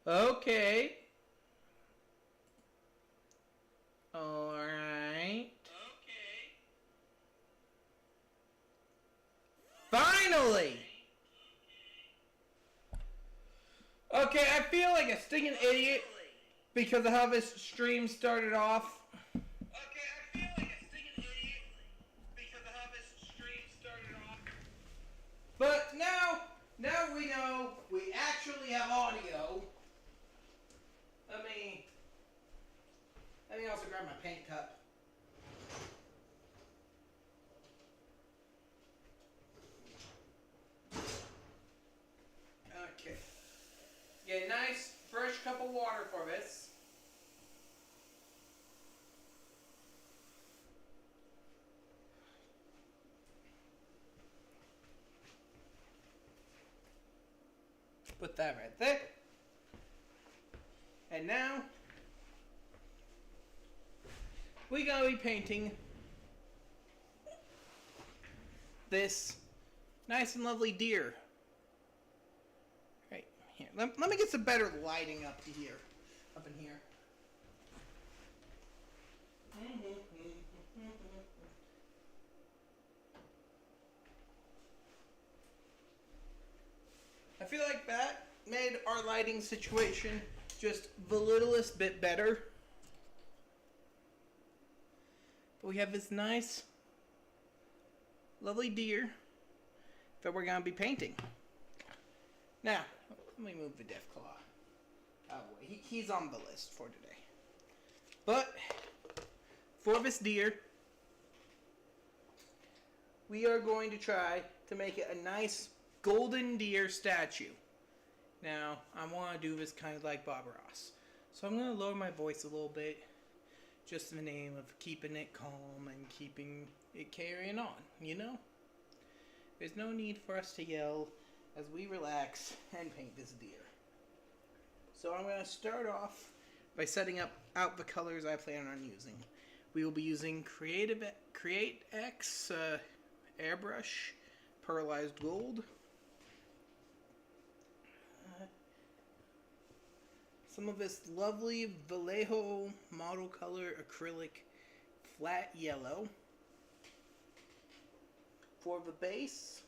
Okay. Alright. Okay. Finally! Okay, I feel like a stinging idiot because of how this stream started off. Okay, I feel like a stinging idiot because of how this stream started off. But now we know we actually have audio. Let me also grab my paint cup. Okay. Get a nice fresh cup of water for this. Put that right there. And now we're gonna be painting this nice and lovely deer. Right here. Let me get some better lighting up in here. I feel like that made our lighting situation just the littlest bit better. But we have this nice, lovely deer that we're going to be painting. Now, let me move the Deathclaw out of the way. He's on the list for today. But for this deer, we are going to try to make it a nice golden deer statue. Now, I want to do this kind of like Bob Ross. So I'm going to lower my voice a little bit, just in the name of keeping it calm and keeping it carrying on, you know? There's no need for us to yell as we relax and paint this deer. So I'm going to start off by setting out the colors I plan on using. We will be using Create X airbrush, pearlized gold, some of this lovely Vallejo model color acrylic flat yellow. For the base,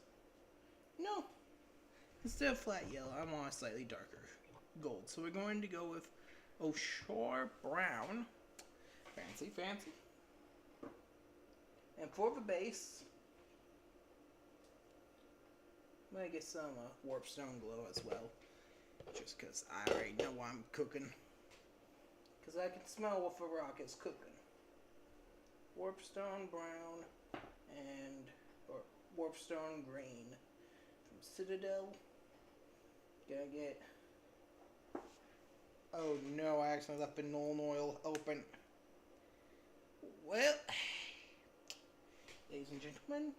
no, instead of flat yellow, I want a slightly darker gold. So we're going to go with Oshore Brown. Fancy. And for the base, I'm going to get some Warpstone Glow as well. Just because I already know I'm cooking. Because I can smell what the rock is cooking. Warpstone Brown and Warpstone Green from Citadel. Gonna get... Oh no, I accidentally left the Nuln Oil open. Well, ladies and gentlemen,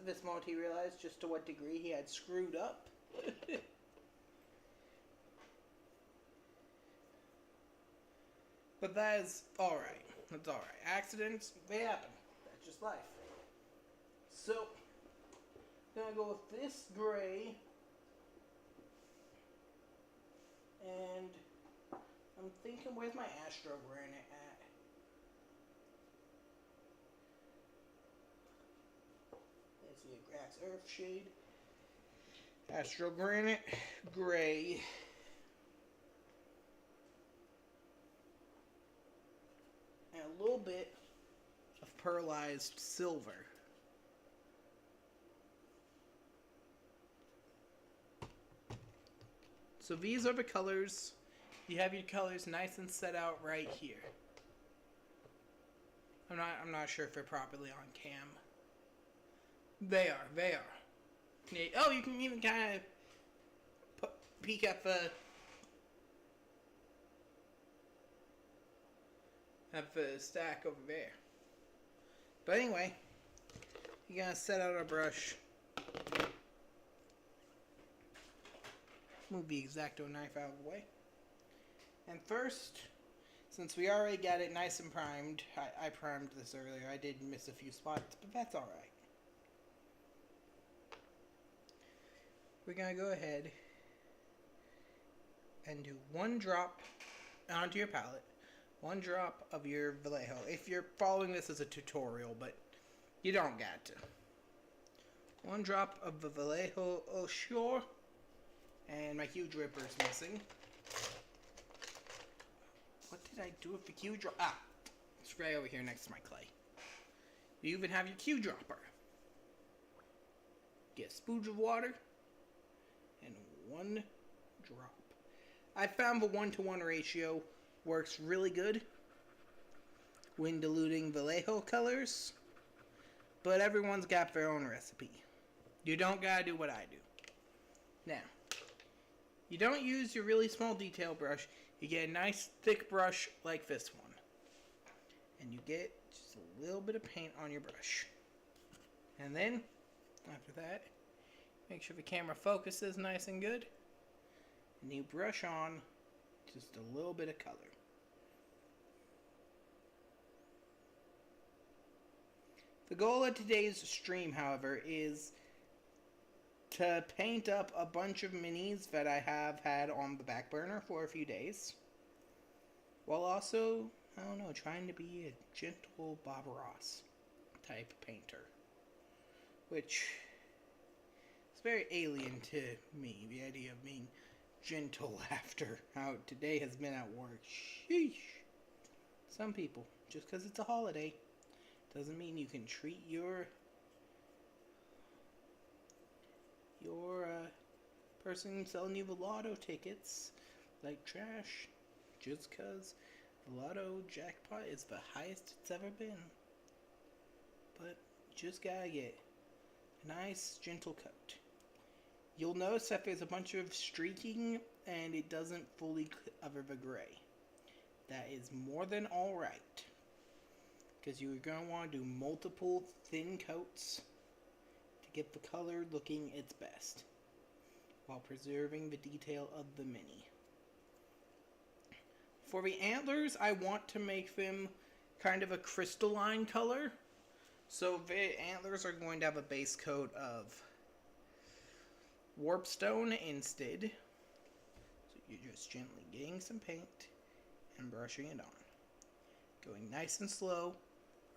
this moment he realized just to what degree he had screwed up. But that is alright. That's alright. Accidents, they happen. That's just life. So, gonna go with this gray. And I'm thinking, where's my Astro Granite at? Let's see, Grass Earthshade. Astro Granite, gray. And a little bit of pearlized silver. So these are the colors. You have your colors nice and set out right here. I'm not sure if they're properly on cam. They are. Yeah, oh, you can even kind of peek at the stack over there. But anyway, you're gonna set out our brush. Move the X-Acto knife out of the way. And first, since we already got it nice and primed, I primed this earlier. I did miss a few spots, but that's alright. We're gonna go ahead and do one drop onto your palette. One drop of your Vallejo. If you're following this as a tutorial, but you don't got to. One drop of the Vallejo Osure. And my Huge Ripper is missing. What did I do with the Q drop? Ah, it's right over here next to my clay. You even have your Q dropper. Get a spooge of water and one drop. I found the 1-to-1 ratio works really good when diluting Vallejo colors, but everyone's got their own recipe. You don't gotta do what I do. Now, you don't use your really small detail brush. You get a nice thick brush like this one. And you get just a little bit of paint on your brush. And then, after that, make sure the camera focuses nice and good. And you brush on just a little bit of color. The goal of today's stream, however, is to paint up a bunch of minis that I have had on the back burner for a few days. While also, I don't know, trying to be a gentle Bob Ross type painter. Which is very alien to me, the idea of being gentle after how today has been at work. Sheesh. Some people, just because it's a holiday, doesn't mean you can treat your person selling you the lotto tickets like trash just because the lotto jackpot is the highest it's ever been. But just gotta get a nice gentle coat. You'll notice that there's a bunch of streaking and it doesn't fully cover the gray. That is more than alright, because you're going to want to do multiple thin coats to get the color looking its best while preserving the detail of the mini. For the antlers, I want to make them kind of a crystalline color. So the antlers are going to have a base coat of Warpstone instead. So you're just gently getting some paint and brushing it on. Going nice and slow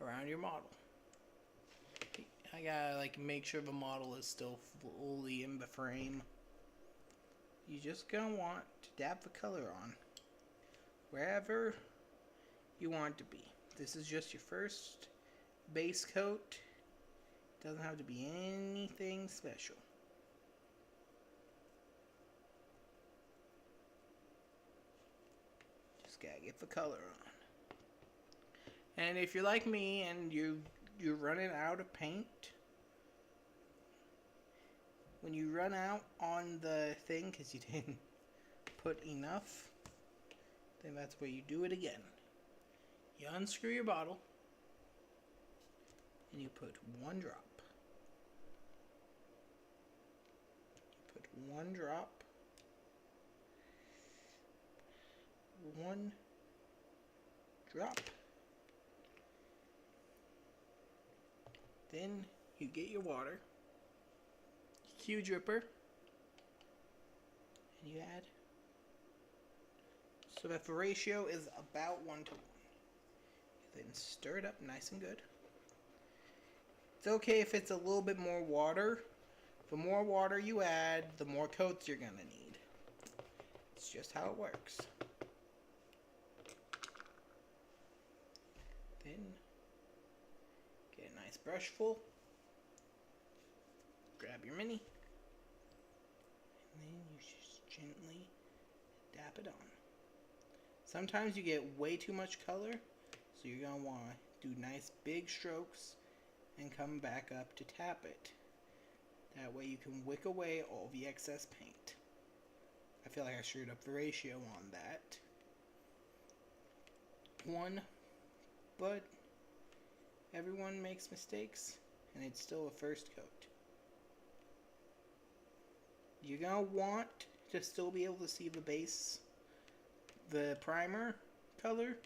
around your model. I gotta make sure the model is still fully in the frame. You just gonna want to dab the color on wherever you want it to be. This is just your first base coat. Doesn't have to be anything special. Just gotta get the color on. And if you're like me and you're running out of paint, when you run out on the thing because you didn't put enough, then that's where you do it again. You unscrew your bottle and you put one drop. You put one drop. One drop. Then you get your water, Huge Ripper, and you add, so that the ratio is about 1-to-1. You then stir it up nice and good. It's okay if it's a little bit more water. The more water you add, the more coats you're gonna need. It's just how it works. Then get a nice brush full. Grab your mini. And then you just gently dap it on. Sometimes you get way too much color, so you're going to want to do nice big strokes and come back up to tap it. That way you can wick away all the excess paint. I feel like I screwed up the ratio on that one, but everyone makes mistakes, and it's still a first coat. You're going to want to still be able to see the base, the primer color,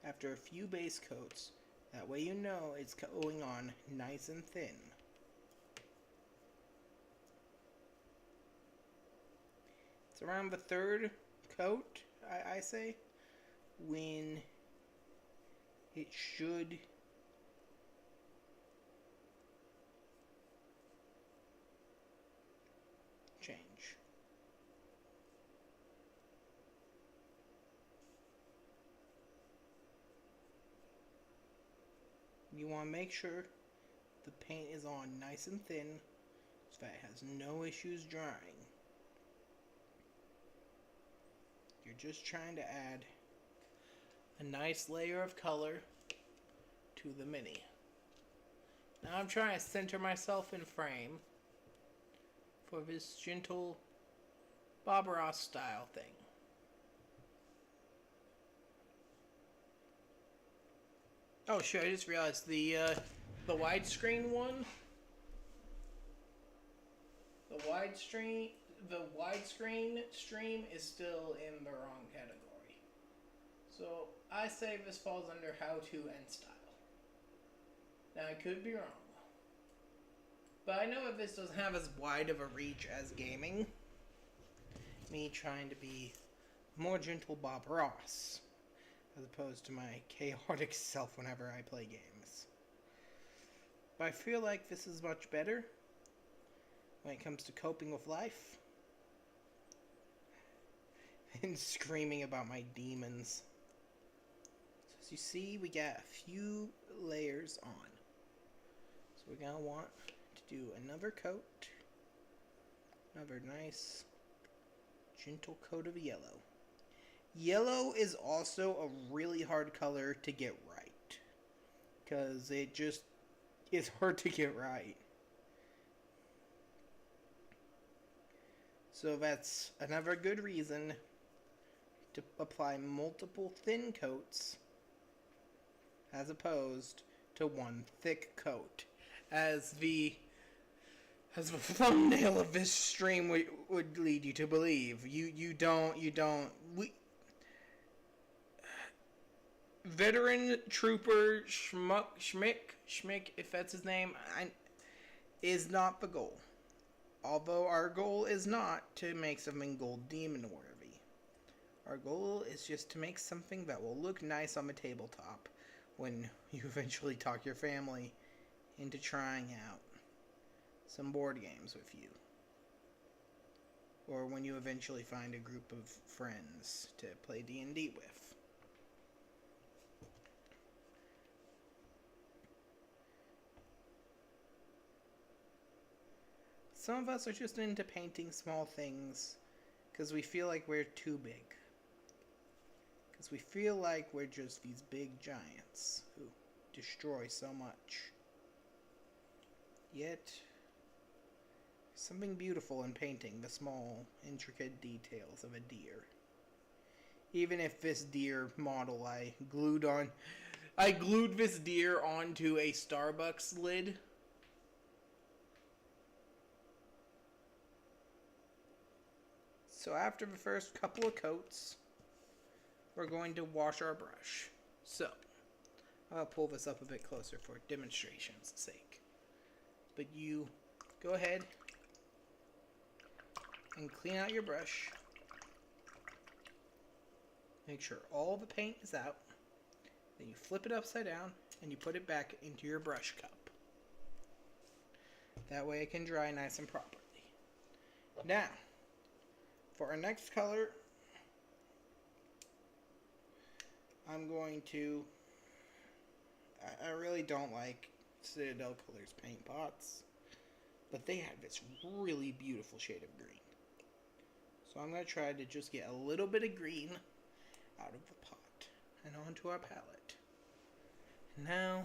after a few base coats. That way you know it's going on nice and thin. It's around the third coat, I say, when it should change. You want to make sure the paint is on nice and thin so that it has no issues drying. You're just trying to add a nice layer of color to the mini. Now I'm trying to center myself in frame for this gentle Bob Ross style thing. Oh shit, I just realized the widescreen one. The widescreen stream is still in the wrong category. So I say this falls under how to and style. Now I could be wrong. But I know if this doesn't have as wide of a reach as gaming, me trying to be more gentle Bob Ross, as opposed to my chaotic self whenever I play games. But I feel like this is much better when it comes to coping with life and screaming about my demons. So as you see, we got a few layers on. So we're gonna want to do another coat, another nice gentle coat of yellow. Yellow is also a really hard color to get right, because it just is hard to get right. So that's another good reason to apply multiple thin coats as opposed to one thick coat, as the thumbnail of this stream would lead you to believe. Veteran Trooper Schmick, if that's his name, is not the goal. Although our goal is not to make something gold demon worthy. Our goal is just to make something that will look nice on the tabletop when you eventually talk your family into trying out some board games with you. Or when you eventually find a group of friends to play D&D with. Some of us are just into painting small things because we feel like we're too big. Because we feel like we're just these big giants who destroy so much. Yet, something beautiful in painting the small, intricate details of a deer. Even if this deer model I glued this deer onto a Starbucks lid. So after the first couple of coats, we're going to wash our brush. So, I'll pull this up a bit closer for demonstration's sake. But you go ahead and clean out your brush. Make sure all the paint is out. Then you flip it upside down and you put it back into your brush cup. That way it can dry nice and properly. Now, for our next color, I'm going to... I really don't like Citadel Colors paint pots, but they have this really beautiful shade of green. So I'm going to try to just get a little bit of green out of the pot and onto our palette. Now,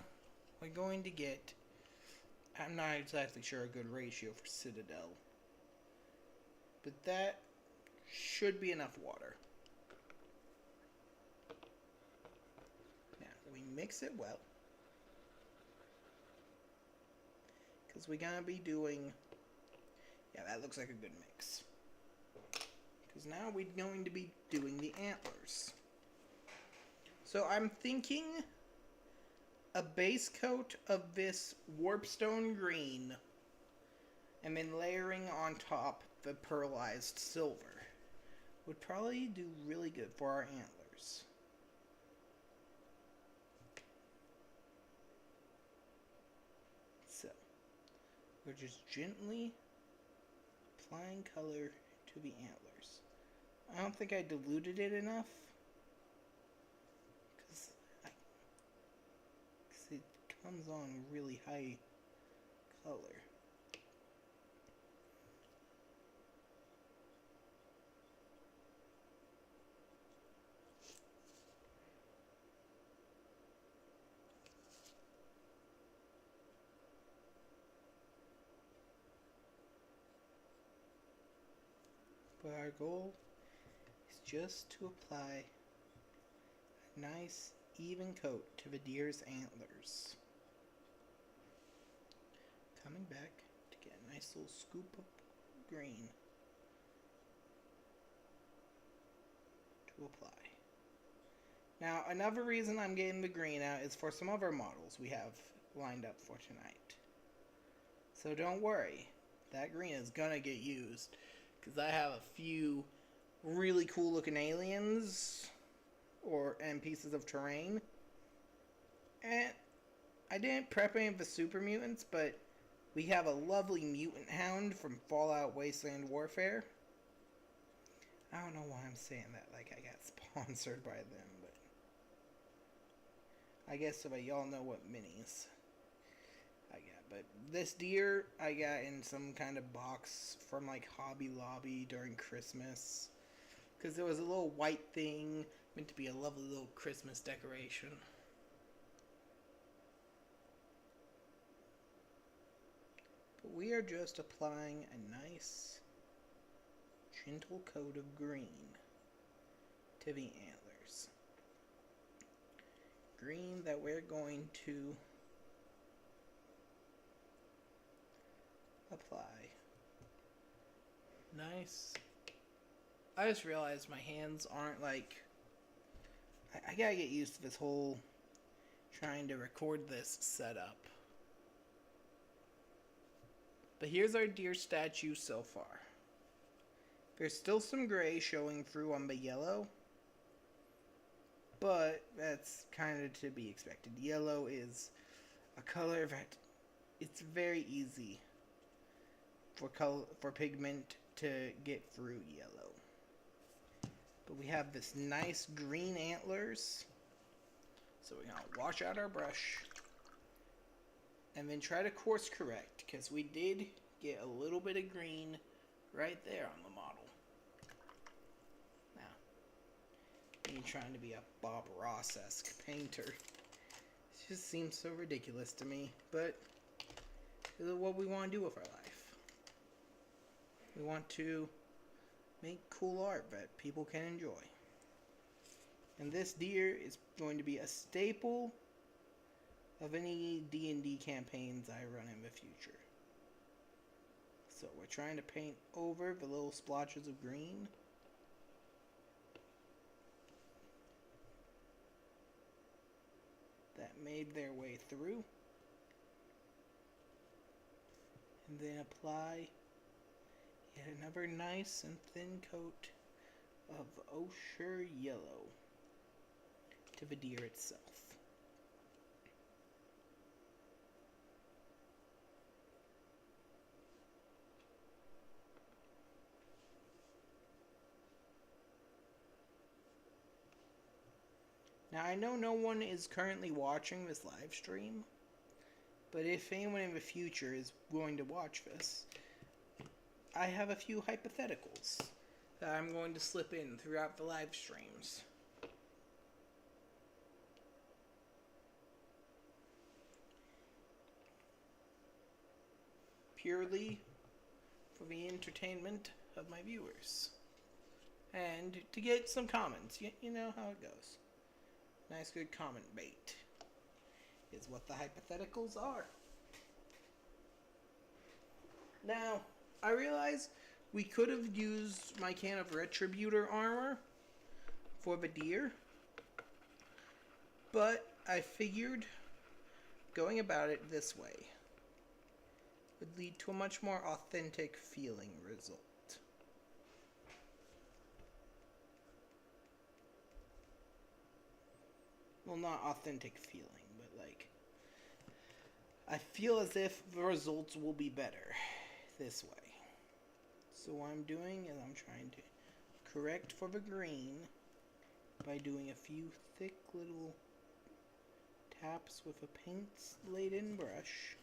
we're going to get... I'm not exactly sure a good ratio for Citadel, but that should be enough water. Now, we mix it well, because we're going to be doing... Yeah, that looks like a good mix. Because now we're going to be doing the antlers. So I'm thinking a base coat of this Warpstone green, and then layering on top the pearlized silver, would probably do really good for our antlers. So, we're just gently applying color to the antlers. I don't think I diluted it enough, because it comes on really high color. But our goal is just to apply a nice even coat to the deer's antlers. Coming back to get a nice little scoop of green to apply. Now, another reason I'm getting the green out is for some other models we have lined up for tonight. So don't worry, that green is gonna get used, because I have a few really cool looking aliens and pieces of terrain. And I didn't prep any of the super mutants, but we have a lovely mutant hound from Fallout Wasteland Warfare. I don't know why I'm saying that like I got sponsored by them, but I guess so y'all know what minis I got. But this deer I got in some kind of box from like Hobby Lobby during Christmas, because there was a little white thing meant to be a lovely little Christmas decoration. But we are just applying a nice gentle coat of green to the antlers. Green that we're going to apply. Nice. I just realized my hands aren't like... I gotta get used to this whole trying to record this setup. But here's our deer statue so far. There's still some gray showing through on the yellow, but that's kind of to be expected. Yellow is a color that it's very easy for pigment to get through yellow. But we have this nice green antlers, so we're gonna wash out our brush and then try to course correct, because we did get a little bit of green right there on the model. Now, me trying to be a Bob Ross-esque painter, it just seems so ridiculous to me, but this is what we want to do with our life. We want to make cool art that people can enjoy. And this deer is going to be a staple of any D&D campaigns I run in the future. So we're trying to paint over the little splotches of green. That made their way through. And then apply yet another nice and thin coat of ochre yellow to the deer itself. Now, I know no one is currently watching this live stream, but if anyone in the future is going to watch this, I have a few hypotheticals that I'm going to slip in throughout the live streams. Purely for the entertainment of my viewers. And to get some comments. You know how it goes. Nice good comment bait is what the hypotheticals are. Now, I realize we could have used my can of Retributor armor for the deer, but I figured going about it this way would lead to a much more authentic feeling result. well, not authentic feeling, but like, I feel as if the results will be better this way. So what I'm doing is I'm trying to correct for the green by doing a few thick little taps with a paint-laden brush.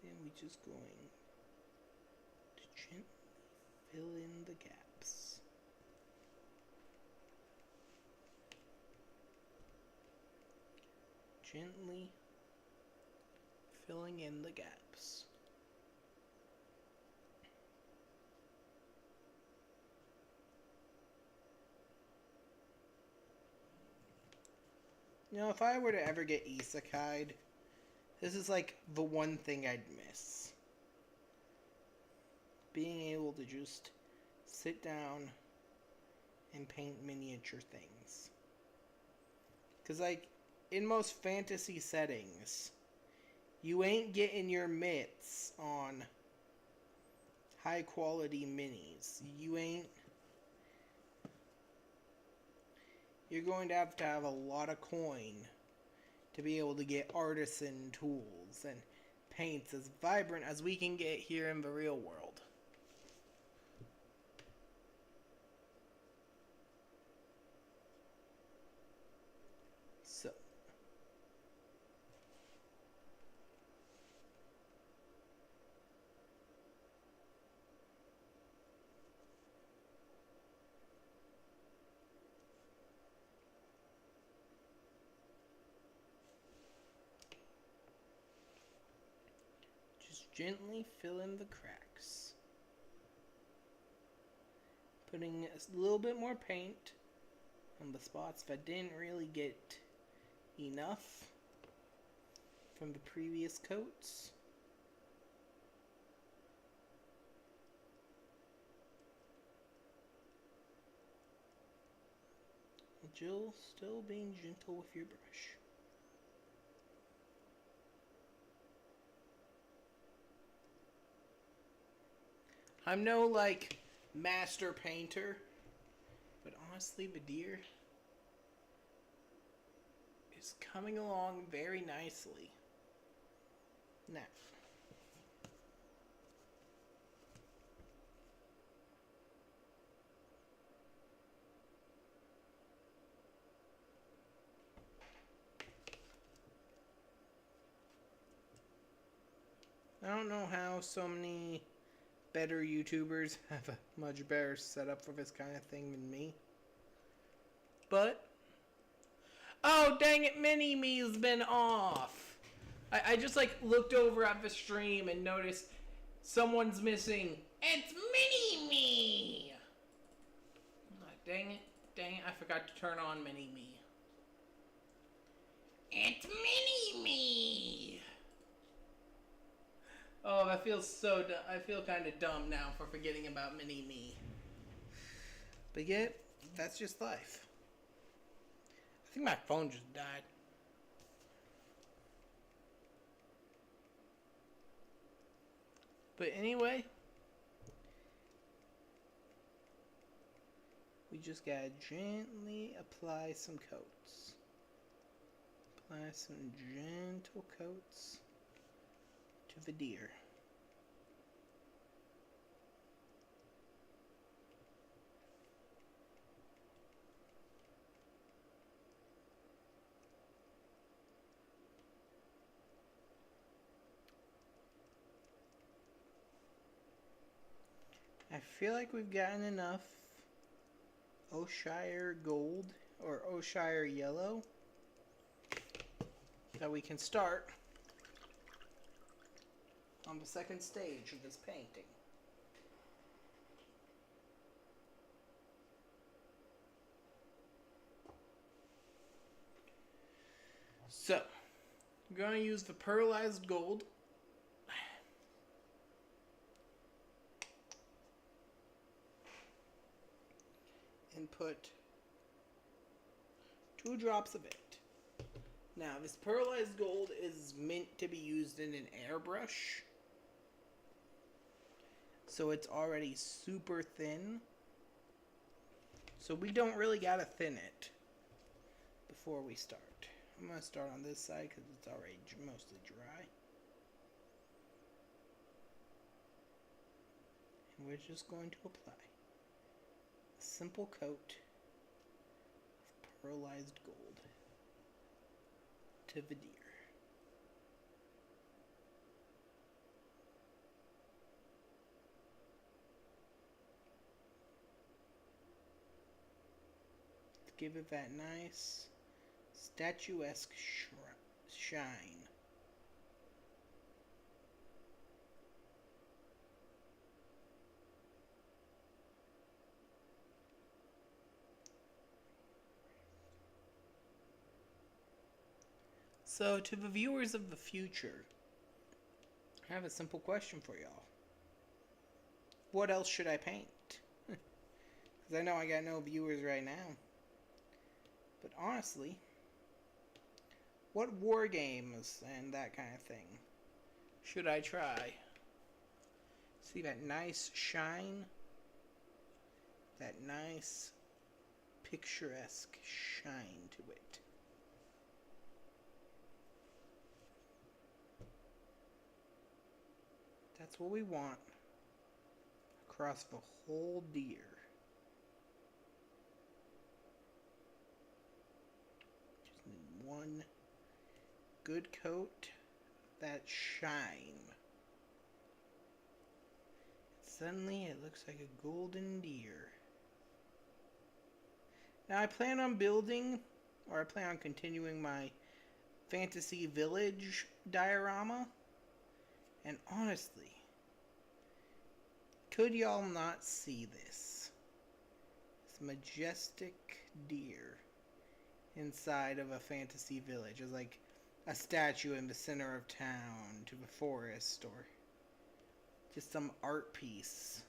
Then we just going to gently fill in the gaps. Gently filling in the gaps. You know, if I were to ever get isekai'd, this is like the one thing I'd miss. Being able to just sit down and paint miniature things. Because, like, in most fantasy settings, you ain't getting your mitts on high quality minis. You're going to have a lot of coin to be able to get artisan tools and paints as vibrant as we can get here in the real world. So, just gently fill in the cracks. Putting a little bit more paint on the spots that didn't really get enough from the previous coats. Jill, still being gentle with your brush. I'm no, like, master painter, but honestly, the deer is coming along very nicely. Now, I don't know how so many better YouTubers have a much better setup for this kind of thing than me. But, oh dang it, Mini-Me's been off. I just like looked over at the stream and noticed someone's missing. It's Mini-Me! Dang it, I forgot to turn on Mini-Me. It's Mini-Me! Oh, that feels so dumb. I feel kind of dumb now for forgetting about Mini-Me. But yet, that's just life. I think my phone just died. But anyway, we just gotta gently apply some coats. Apply some gentle coats to the deer. I feel like we've gotten enough Oshire Gold or Oshire Yellow that we can start on the second stage of this painting. So, I'm going to use the pearlized gold. And put 2 drops of it. Now, this pearlized gold is meant to be used in an airbrush. so it's already super thin. So we don't really gotta thin it before we start. I'm gonna start on this side because it's already mostly dry. And we're just going to apply a simple coat of pearlized gold to veneer. Give it that nice statuesque shine. So, to the viewers of the future, I have a simple question for y'all. What else should I paint? Because I know I got no viewers right now. But honestly, what war games and that kind of thing should I try? See that nice shine? That nice picturesque shine to it. That's what we want across the whole deer. Just need one good coat, that shine. Suddenly it looks like a golden deer. Now I plan on building, or I plan on continuing my Fantasy Village diorama. And honestly, could y'all not see this? This majestic deer inside of a fantasy village. It's like a statue in the center of town to the forest, or just some art piece.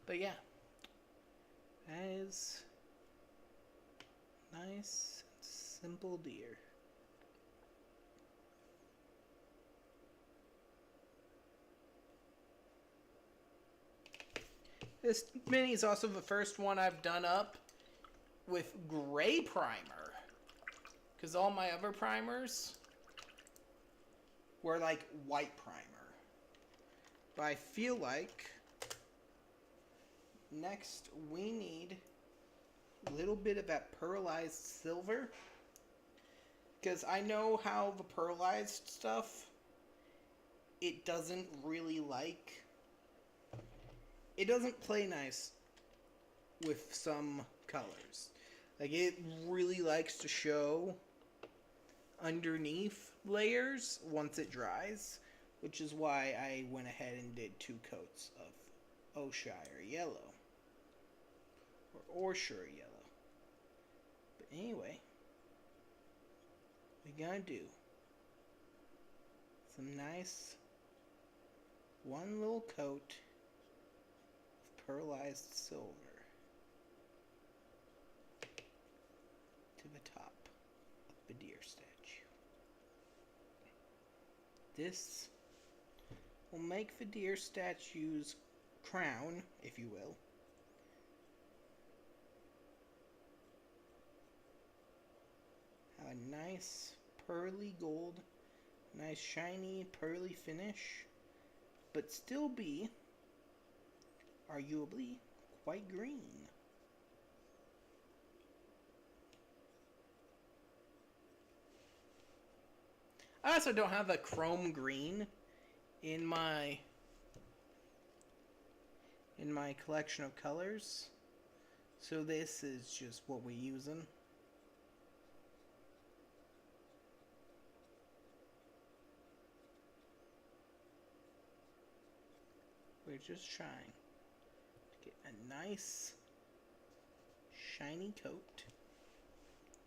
But yeah, that is nice, simple deer. This mini is also the first one I've done up with gray primer. Because all my other primers were like white primer. But I feel like next we need a little bit of that pearlized silver. Because I know how the pearlized stuff, it doesn't really like... It doesn't play nice with some colors. Like, it really likes to show underneath layers once it dries, which is why I went ahead and did 2 coats of Oshire yellow, or Orshire yellow. But anyway, we're gonna do some nice one little coat of pearlized silver to the top of the deer statue. This will make the deer statue's crown, if you will, have a nice pearly gold, nice shiny pearly finish, but still be arguably quite green. I also don't have a chrome green in my collection of colors, so this is just what we're using. We're just trying to get a nice shiny coat,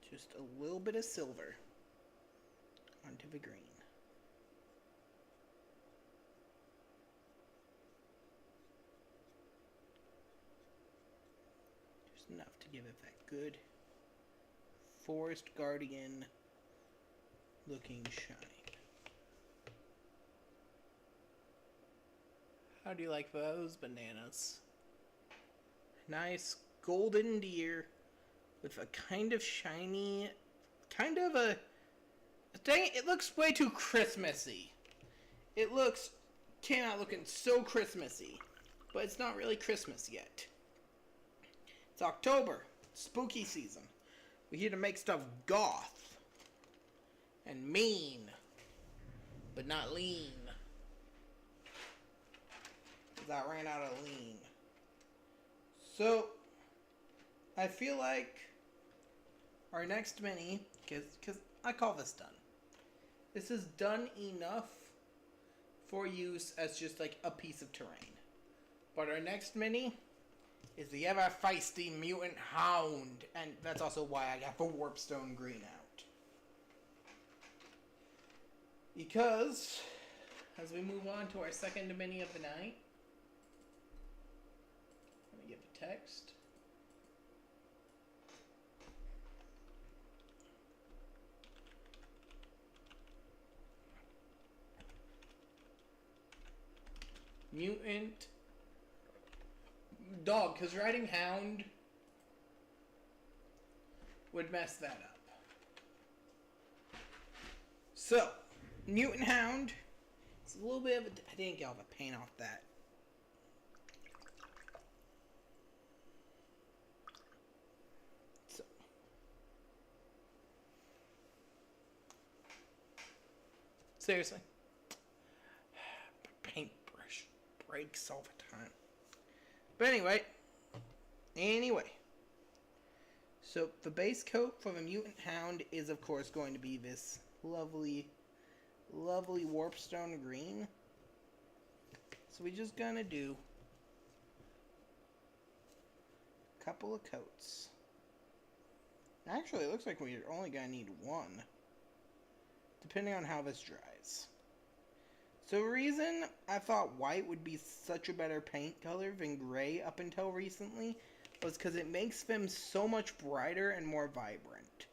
just a little bit of silver onto the green. Just enough to give it that good Forest Guardian looking shine. How do you like those bananas? Nice golden deer with a kind of shiny, kind of a... Dang it looks way too Christmassy. It came out looking so Christmassy, but it's not really Christmas yet. It's October, spooky season. We're here to make stuff goth and mean, but not lean. Because I ran out of lean. So, I feel like our next mini, because I call this done. This is done enough for use as just like a piece of terrain. But our next mini is the ever feisty mutant hound, and that's also why I got the Warpstone Green out. Because as we move on to our second mini of the night, let me get the text. Mutant dog, because riding hound would mess that up. So, mutant hound. It's a little bit of a... I didn't get all the paint off that. So. Seriously. Paintbrush breaks all the time. But anyway. So the base coat for the mutant hound is of course going to be this lovely Warpstone Green. So we're just gonna do a couple of coats. Actually, it looks like we're only gonna need one, depending on how this dries. So the reason I thought white would be such a better paint color than gray up until recently was because it makes them so much brighter and more vibrant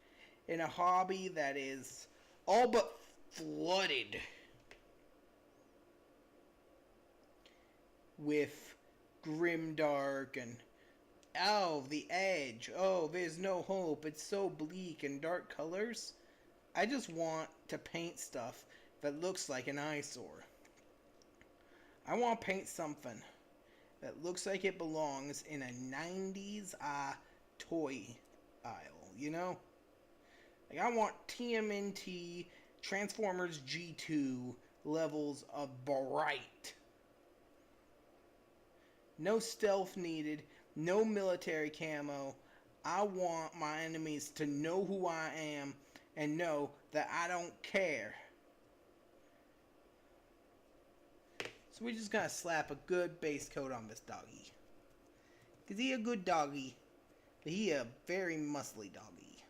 in a hobby that is all but flooded with grimdark and the edge, there's no hope, it's so bleak and dark colors. I just want to paint stuff that looks like an eyesore. I want to paint something that looks like it belongs in a 90s toy aisle, you know? Like, I want TMNT Transformers G2 levels of bright. No stealth needed, no military camo. I want my enemies to know who I am and know that I don't care. So we're just gonna slap a good base coat on this doggy. Cause he a good doggy, but he a very muscly doggy.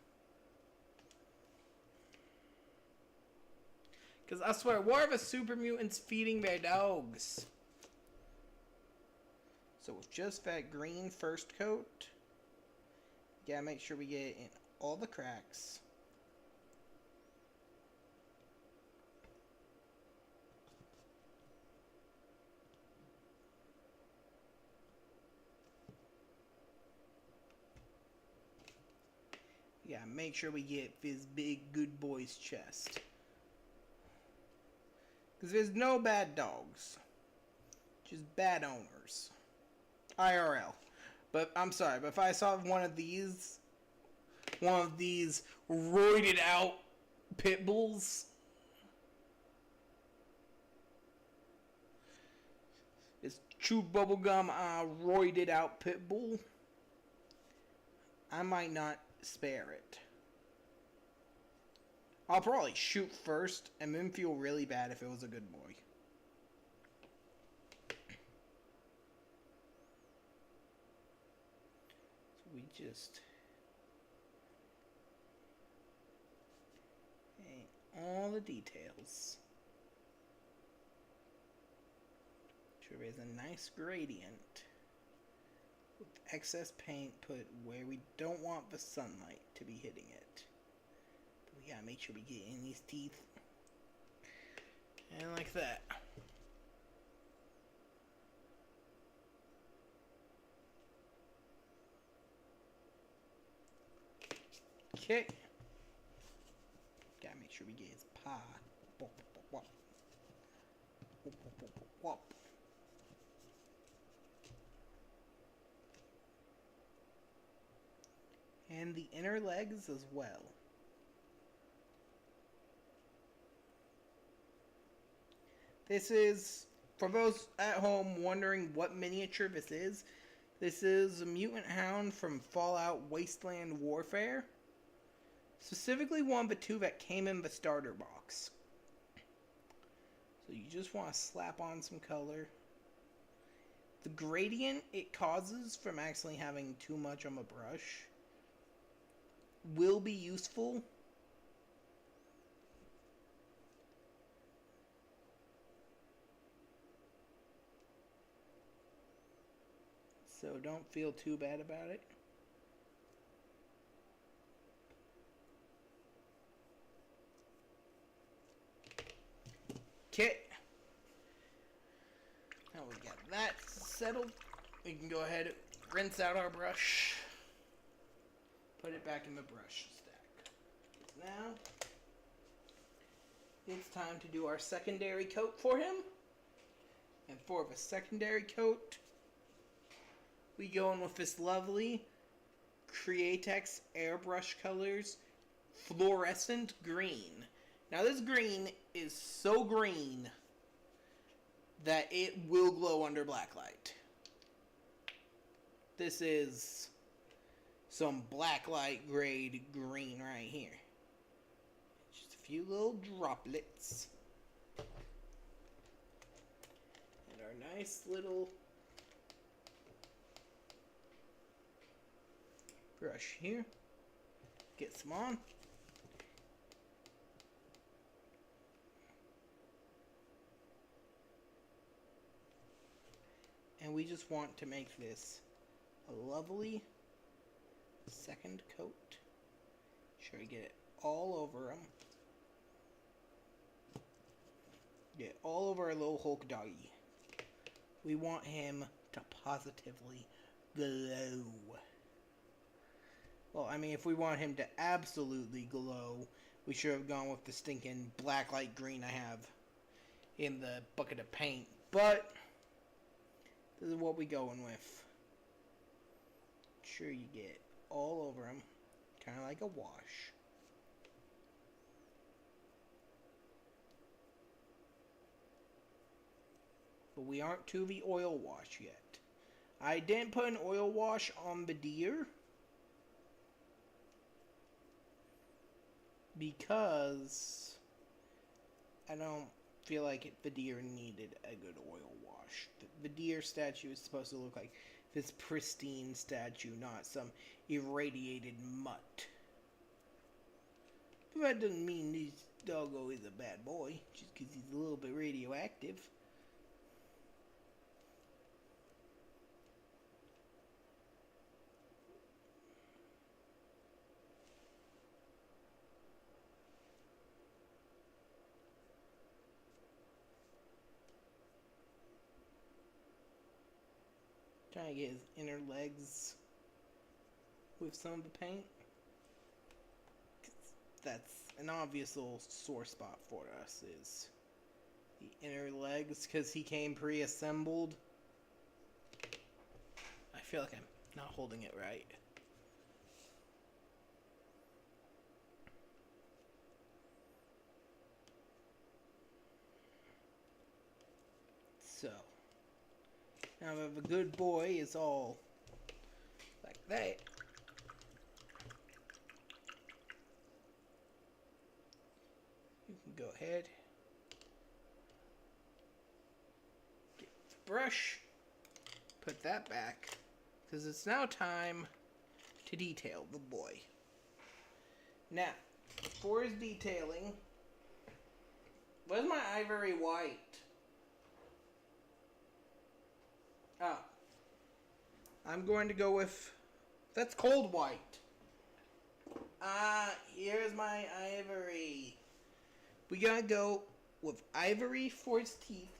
Cause I swear, what are the super mutants feeding their dogs? So with just that green first coat, you gotta make sure we get it in all the cracks. Yeah, make sure we get this big good boy's chest. Because there's no bad dogs. Just bad owners. IRL. But I'm sorry, but if I saw one of these roided out pit bulls, this chew bubblegum roided out pit bull, I might not spare it. I'll probably shoot first and then feel really bad if it was a good boy. So we just paint all the details. Sure there's a nice gradient. With excess paint put where we don't want the sunlight to be hitting it. We gotta make sure we get in these teeth. And like that. Okay. Gotta make sure we get his paw. Wop, wop, wop. Wop, wop, wop, wop, wop. And the inner legs as well. This is, for those at home wondering what miniature this is a mutant hound from Fallout Wasteland Warfare. Specifically one of the two that came in the starter box. So you just want to slap on some color. The gradient it causes from actually having too much on the brush will be useful. So don't feel too bad about it. Okay. Now we got that settled. We can go ahead and rinse out our brush. Put it back in the brush stack. Now, it's time to do our secondary coat for him. And for the secondary coat, we go in with this lovely Createx Airbrush Colors Fluorescent Green. Now this green is so green that it will glow under black light. This is some blacklight grade green right here. Just a few little droplets. And our nice little brush here. Get some on. And we just want to make this a lovely second coat. Sure to get it all over him. Get all over our little Hulk doggy. We want him to positively glow. Well, I mean, if we want him to absolutely glow, we should have gone with the stinking black light green I have in the bucket of paint. But this is what we going with. Sure you get all over him, kind of like a wash. But we aren't to the oil wash yet. I didn't put an oil wash on the deer because I don't feel like the deer needed a good oil wash. The deer statue is supposed to look like this pristine statue, not some irradiated mutt. But that doesn't mean this doggo is a bad boy, just because he's a little bit radioactive. Trying to get his inner legs with some of the paint. That's an obvious little sore spot for us, is the inner legs, because he came pre-assembled. I feel like I'm not holding it right. So now if a good boy is all like that, you can go ahead, get the brush, put that back, because it's now time to detail the boy. Now, for his detailing, where's my ivory white? Oh. I'm going to go with... That's cold white. Here's my ivory. We gotta go with ivory for its teeth.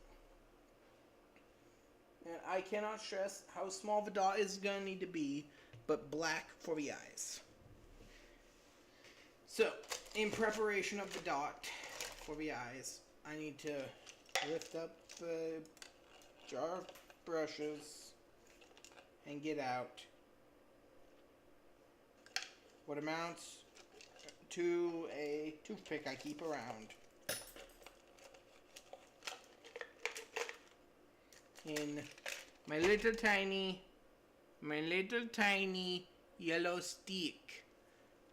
And I cannot stress how small the dot is gonna need to be, but black for the eyes. So, in preparation of the dot for the eyes, I need to lift up the jar of brushes and get out what amounts to a toothpick I keep around. In my little tiny yellow stick.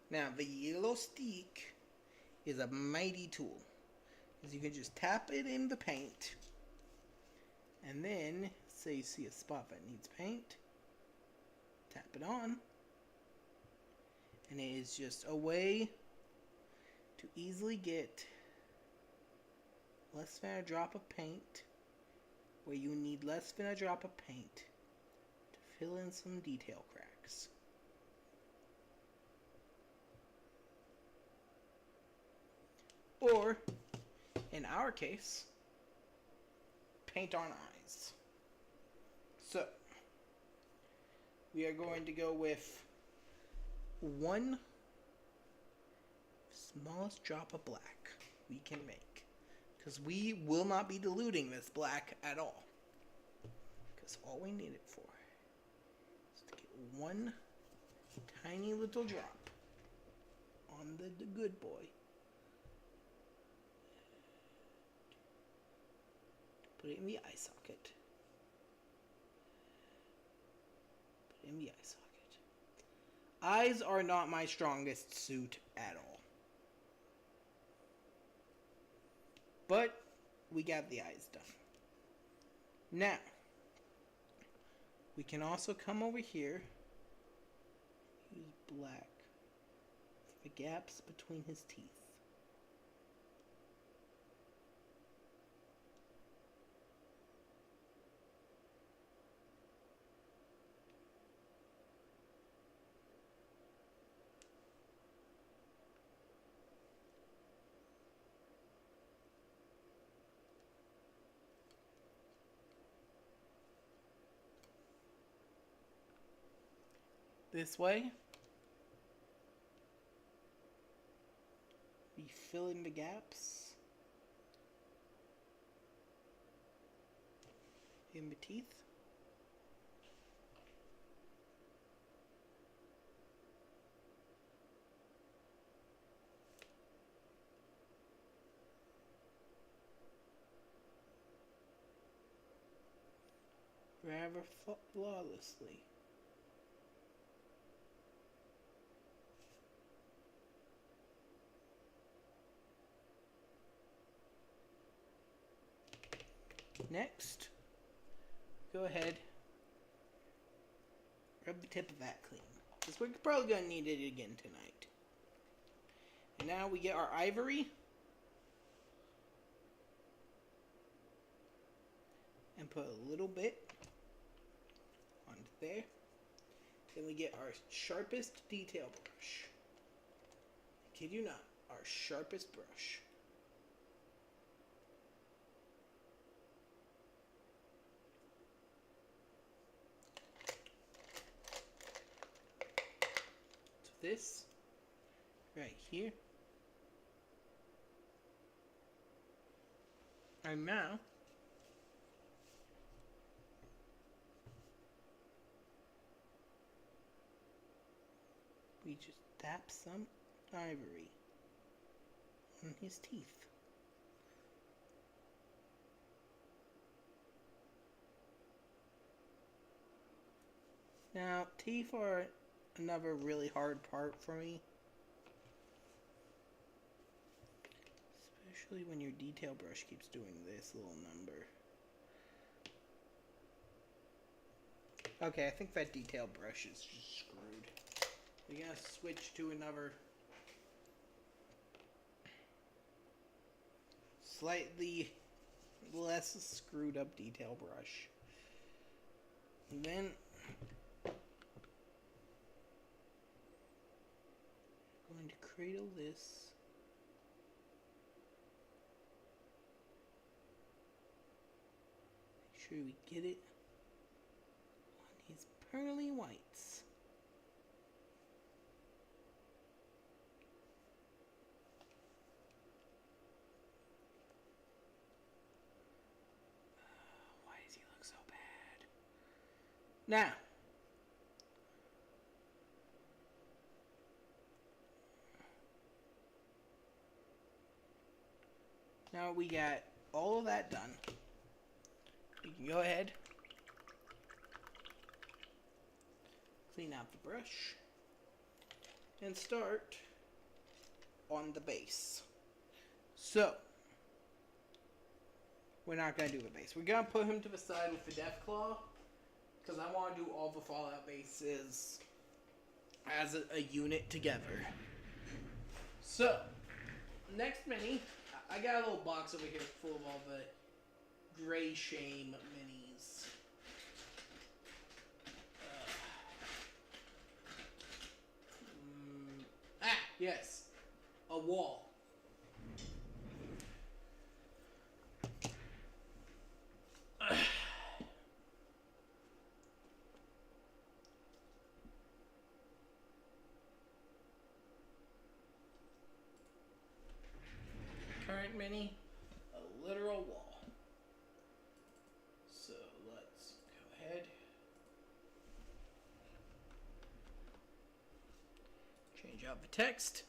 Now, the yellow stick is a mighty tool, because you can just tap it in the paint, and then, say you see a spot that needs paint, tap it on, and it is just a way to easily get less than a drop of paint, where you need less than a drop of paint to fill in some detail cracks. Or, in our case, paint on eyes. So, we are going to go with one smallest drop of black we can make. Because we will not be diluting this black at all. Because all we need it for is to get one tiny little drop on the good boy. Put it in the eye socket. Put it in the eye socket. Eyes are not my strongest suit at all. But we got the eyes done. Now, we can also come over here, use black for the gaps between his teeth. This way, we fill in the gaps in the teeth. Rather flawlessly. Next, go ahead, rub the tip of that clean, because we're probably going to need it again tonight. And now we get our ivory, and put a little bit onto there. Then we get our sharpest detail brush. I kid you not, our sharpest brush. This right here. And now we just tap some ivory on his teeth. Now, teeth are another really hard part for me. Especially when your detail brush keeps doing this little number. Okay, I think that detail brush is just screwed. We're gonna switch to another slightly less screwed up detail brush. And then going going to cradle this. Make sure we get it on these pearly whites. Why does he look so bad? Now, we got all of that done. You can go ahead, clean out the brush, and start on the base. So, we're not going to do the base. We're going to put him to the side with the Deathclaw, because I want to do all the Fallout bases as a unit together. So, next mini, I got a little box over here full of all the Gray Shame minis. Yes. A wall. Current mini, a literal wall. So let's go ahead. Change out the text.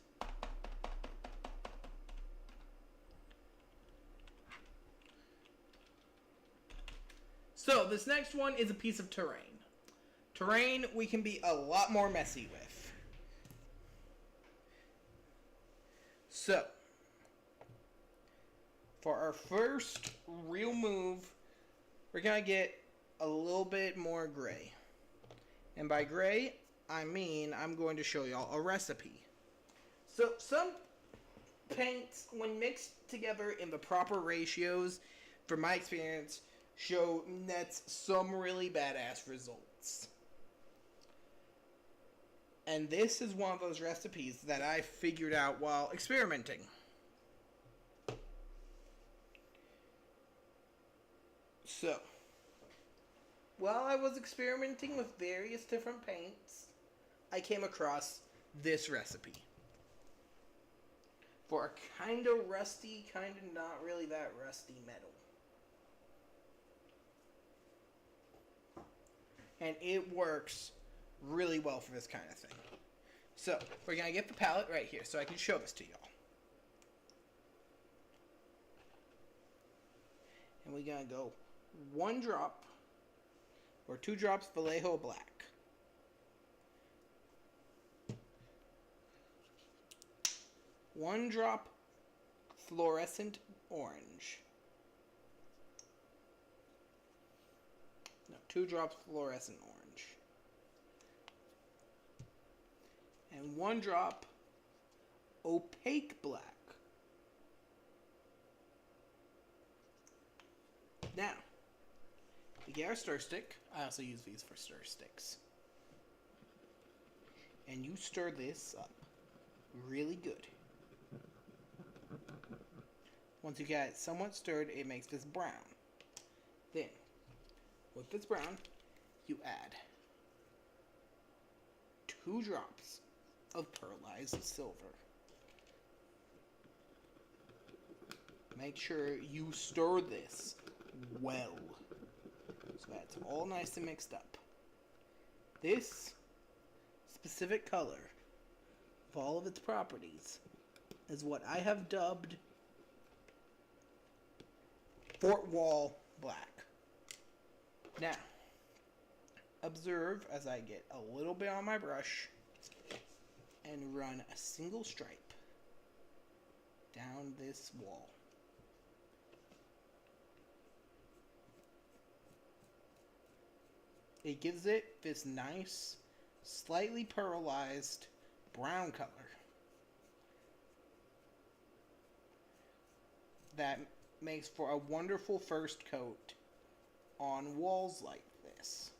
So this next one is a piece of terrain. Terrain we can be a lot more messy with. So, for our first real move, we're going to get a little bit more gray. And by gray, I mean I'm going to show y'all a recipe. So some paints, when mixed together in the proper ratios, from my experience, show nets some really badass results. And this is one of those recipes that I figured out while experimenting. So, while I was experimenting with various different paints, I came across this recipe. For a kind of rusty, kind of not really that rusty metal. And it works really well for this kind of thing. So, we're going to get the palette right here so I can show this to y'all. And we're going to go 1 drop or 2 drops Vallejo Black. One drop fluorescent orange. No, 2 drops fluorescent orange. And 1 drop opaque black. Now, we get our stir stick. I also use these for stir sticks. And you stir this up really good. Once you get it somewhat stirred, it makes this brown. Then, with this brown, you add 2 drops of pearlized silver. Make sure you stir this well, so that's all nice and mixed up. This specific color, of all of its properties, is what I have dubbed Fort Wall Black. Now, observe as I get a little bit on my brush and run a single stripe down this wall. It gives it this nice, slightly pearlized brown color that makes for a wonderful first coat on walls like this.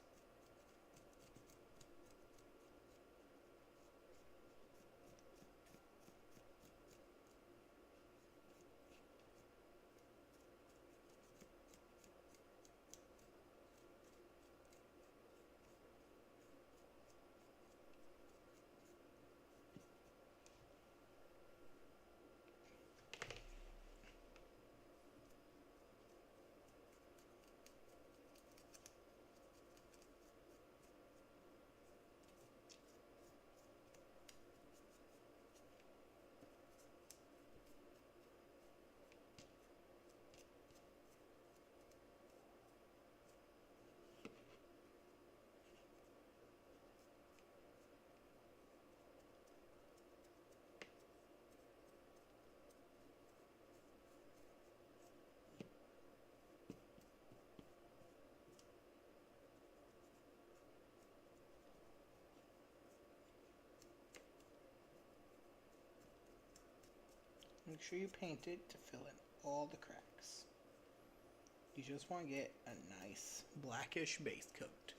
Make sure you paint it to fill in all the cracks. You just want to get a nice blackish base coat.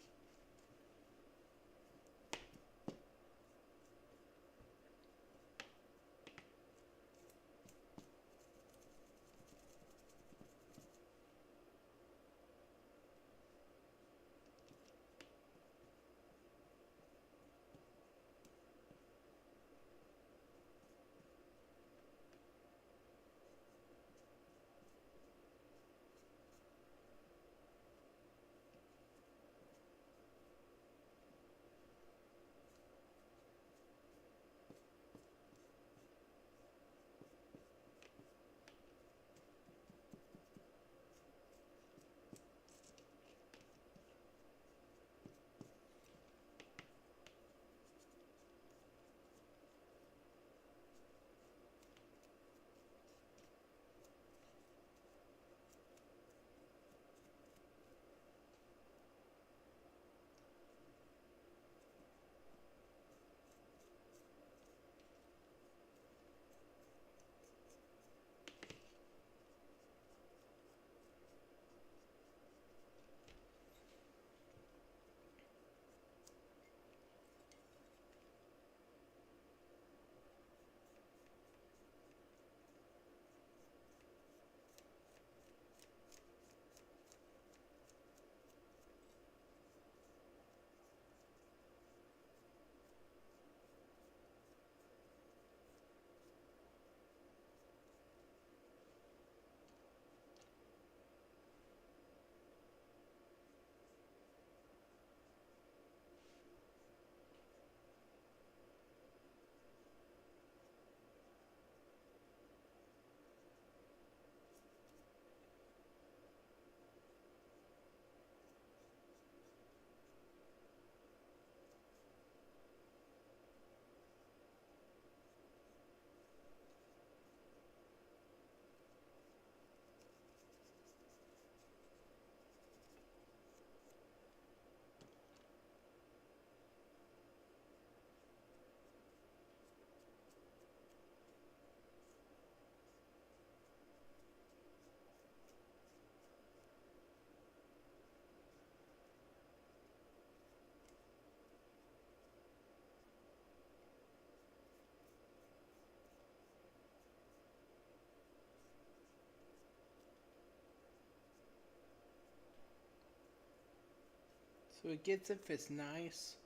So it gets it this nice,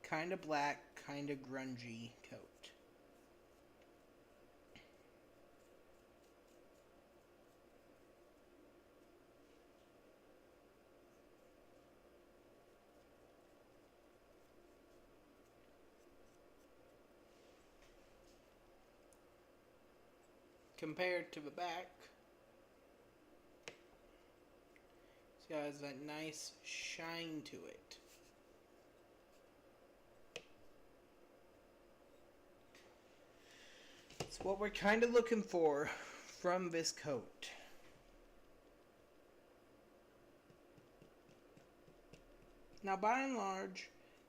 kind of black, kind of grungy coat. Compared to the back, see how it has that nice shine to it. It's what we're kind of looking for from this coat. Now, by and large,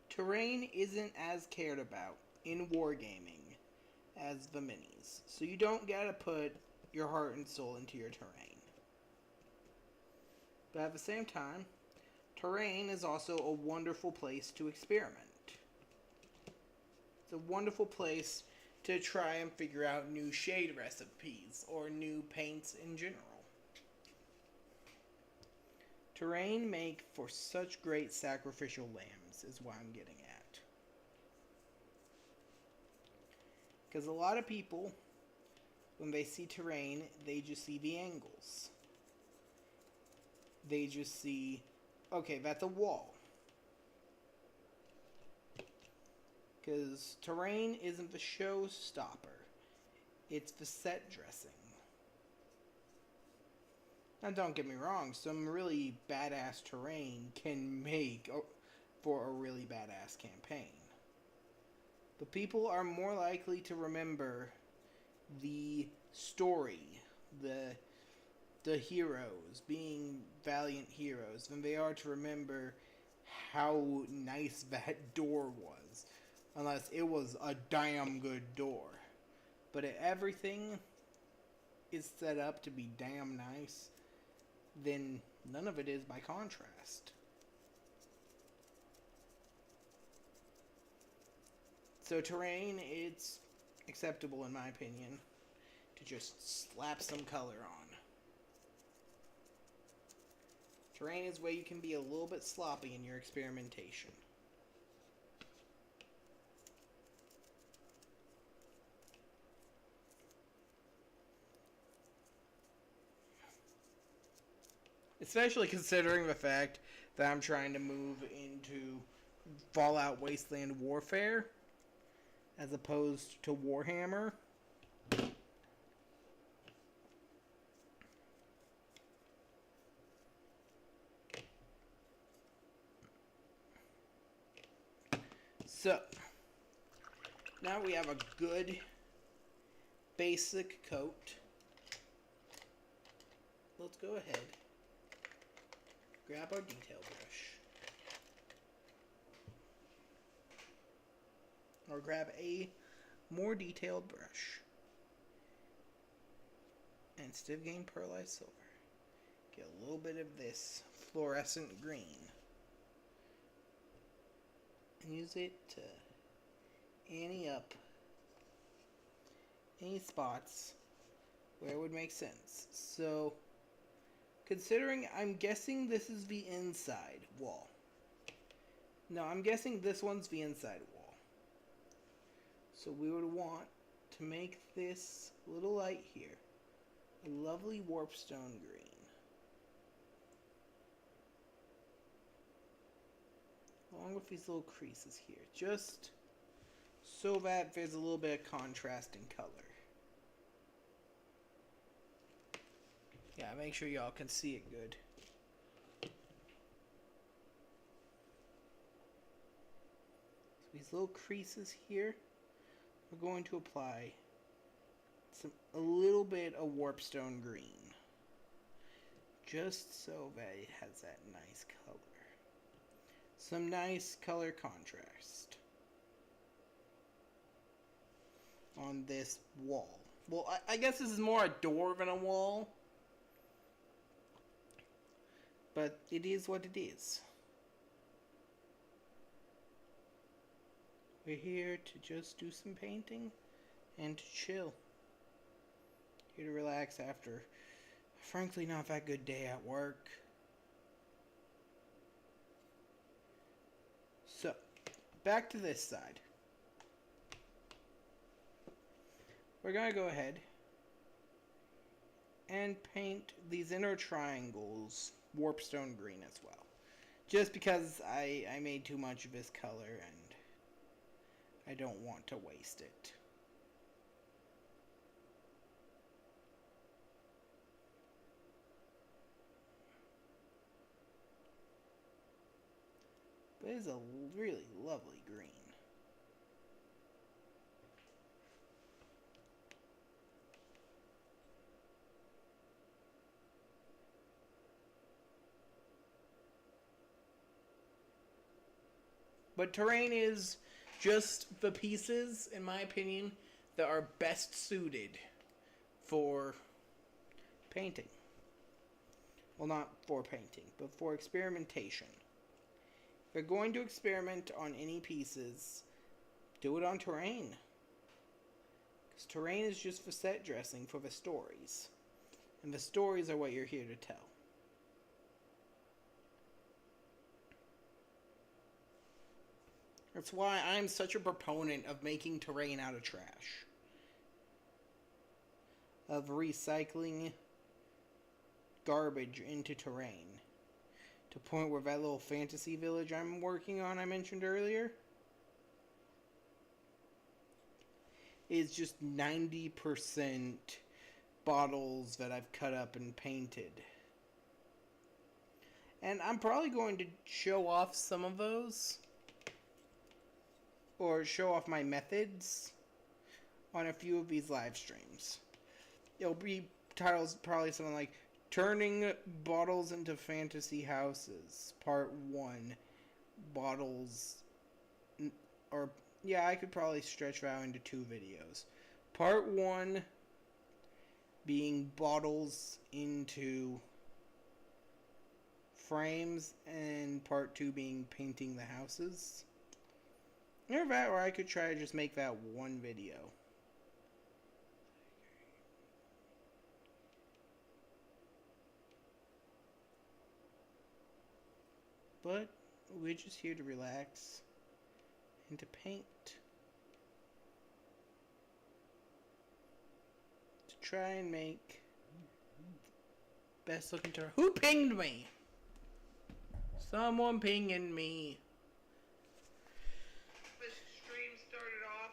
terrain isn't as cared about in wargaming as the minis, so you don't gotta put your heart and soul into your terrain. But at the same time, terrain is also a wonderful place to experiment. It's a wonderful place to try and figure out new shade recipes or new paints in general. Terrain make for such great sacrificial lambs is what I'm getting at. Because a lot of people, when they see terrain, they just see the angles. They just see, okay, that's a wall. Because terrain isn't the showstopper. It's the set dressing. Now, don't get me wrong, some really badass terrain can make for a really badass campaign. But people are more likely to remember the story, the heroes being valiant heroes, than they are to remember how nice that door was. Unless it was a damn good door. But everything is set up to be damn nice, then none of it is by contrast. So terrain, it's acceptable in my opinion to just slap some color on. Terrain is where you can be a little bit sloppy in your experimentation. Especially considering the fact that I'm trying to move into Fallout Wasteland Warfare as opposed to Warhammer. So, now we have a good basic coat. Let's go ahead, grab our detail brush, or grab a more detailed brush, and instead of getting pearlized silver, get a little bit of this fluorescent green, and use it to ante up any spots where it would make sense. So, considering I'm guessing this is the inside wall. No, I'm guessing this one's the inside wall. So we would want to make this little light here a lovely warpstone green. Along with these little creases here, just so that there's a little bit of contrast in color. Yeah, make sure y'all can see it good. So these little creases here, we're going to apply a little bit of warpstone green, just so that it has that nice color. Some nice color contrast on this wall. Well, I guess this is more a door than a wall, but it is what it is. We're here to just do some painting and to chill. Here to relax after a frankly not that good day at work. So, back to this side. We're going to go ahead and paint these inner triangles warpstone green as well. Just because I made too much of this color and I don't want to waste it. But it is a really lovely green. But terrain is just the pieces, in my opinion, that are best suited for painting. Well, not for painting, but for experimentation. If you're going to experiment on any pieces, do it on terrain. Because terrain is just for set dressing for the stories. And the stories are what you're here to tell. That's why I'm such a proponent of making terrain out of trash. Of recycling garbage into terrain. To the point where that little fantasy village I'm working on, I mentioned earlier, is just 90% bottles that I've cut up and painted. And I'm probably going to show off some of those, or show off my methods on a few of these live streams. It'll be titles probably something like Turning Bottles into Fantasy Houses, Part 1. Bottles, or yeah, I could probably stretch that out into 2 videos. Part 1, being bottles into frames, and part 2 being painting the houses. Or that, or I could try to just make that one video. But we're just here to relax and to paint. To try and make best looking tour. Who pinged me? Someone pinging me. This stream started off.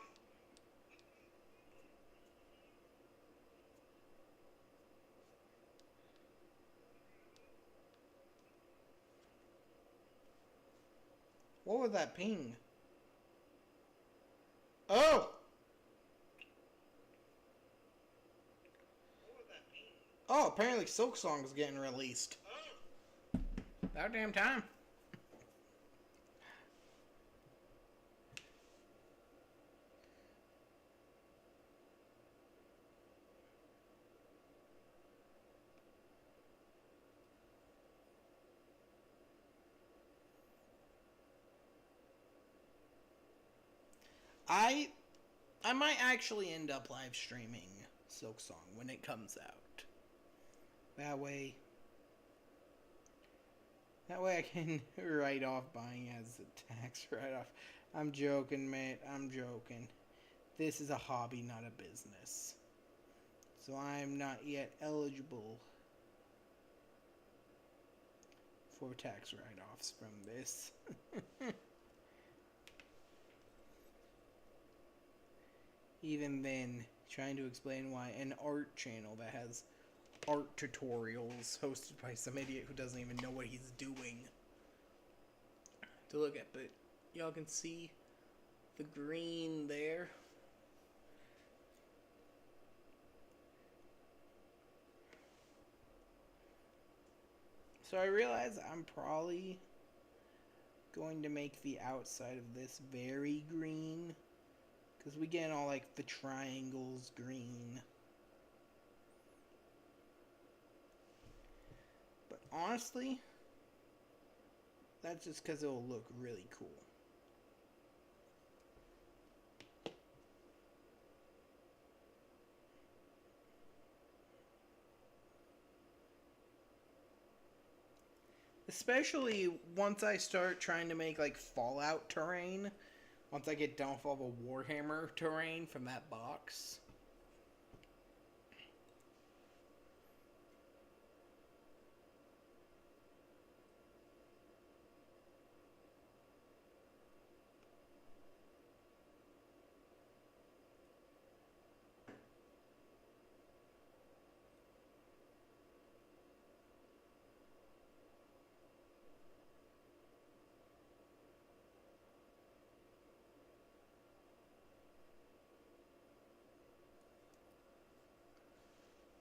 What was that ping? Oh! What was that ping? Oh, apparently Silk Song is getting released. Oh, About damn time. I might actually end up live streaming Silk Song when it comes out. That way I can write off buying as a tax write-off. I'm joking, mate. I'm joking. This is a hobby, not a business. So I'm not yet eligible for tax write-offs from this. Even then, trying to explain why an art channel that has art tutorials hosted by some idiot who doesn't even know what he's doing to look at, but y'all can see the green there. So I realize I'm probably going to make the outside of this very green, because we get all like the triangles green. But honestly, that's just because it'll look really cool. Especially once I start trying to make like Fallout terrain. Once I get done with all the Warhammer terrain from that box.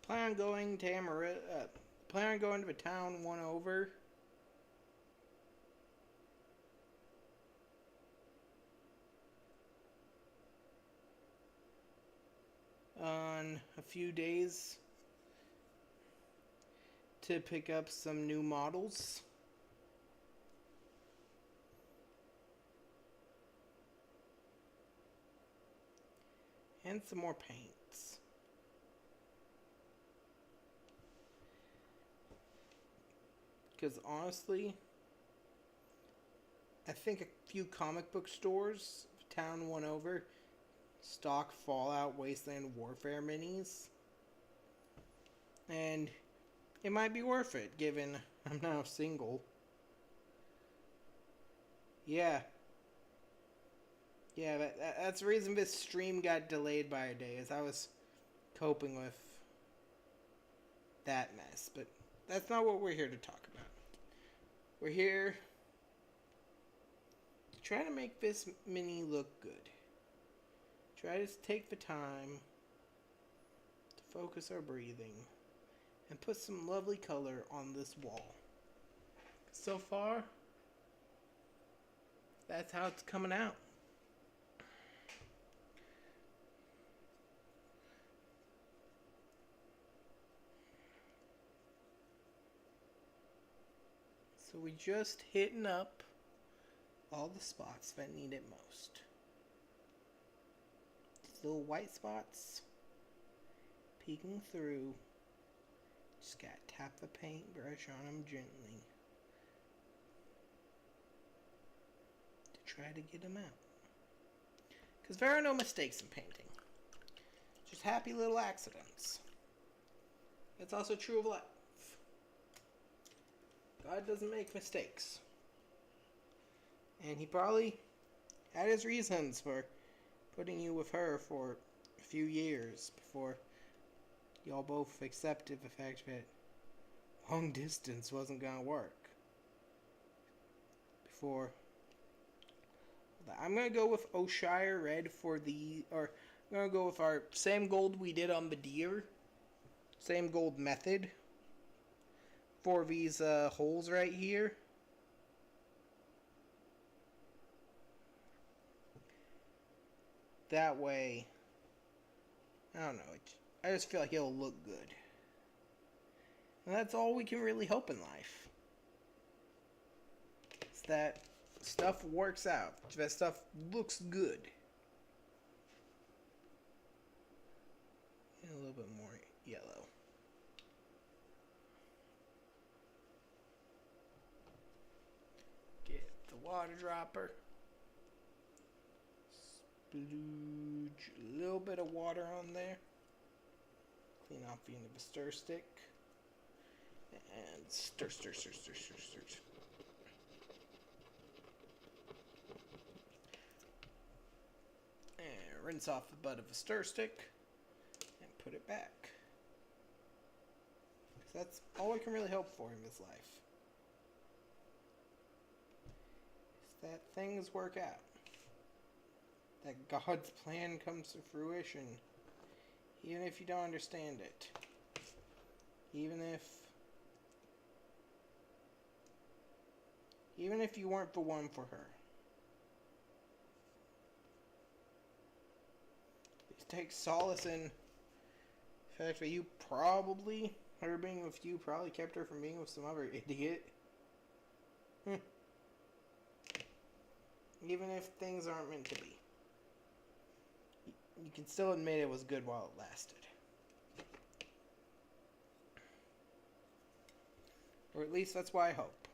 Plan on going to plan on going to the town one over. On a few days to pick up some new models. And some more paints. Because honestly, I think a few comic book stores, town one over, stock Fallout Wasteland Warfare minis. And it might be worth it, given I'm now single. Yeah. Yeah, that's the reason this stream got delayed by a day, as I was coping with that mess. But that's not what we're here to talk about. We're here to try to make this mini look good. Try to take the time to focus our breathing and put some lovely color on this wall. So far, that's how it's coming out. So we just hitting up all the spots that need it most. These little white spots peeking through. Just gotta tap the paintbrush on them gently to try to get them out. Because there are no mistakes in painting. Just happy little accidents. It's also true of life. God doesn't make mistakes. And he probably had his reasons for putting you with her for a few years before y'all both accepted the fact that long distance wasn't gonna work. Before I'm gonna go with Oshire Red for the, or I'm gonna go with our same gold we did on the deer, same gold method for these holes right here. That way, I don't know, I just feel like it'll look good. And that's all we can really hope in life. It's that stuff works out. That stuff looks good. And a little bit more yellow. Get the water dropper. Splooge a little bit of water on there. Clean off the end of the stir stick. And stir. And rinse off the butt of the stir stick. And put it back. Because that's all we can really hope for in this life. Is that things work out. That God's plan comes to fruition. Even if you don't understand it. Even if you weren't the one for her. Take solace in the fact that you probably, her being with you, probably kept her from being with some other idiot. Even if things aren't meant to be. You can still admit it was good while it lasted. Or at least that's what I hope.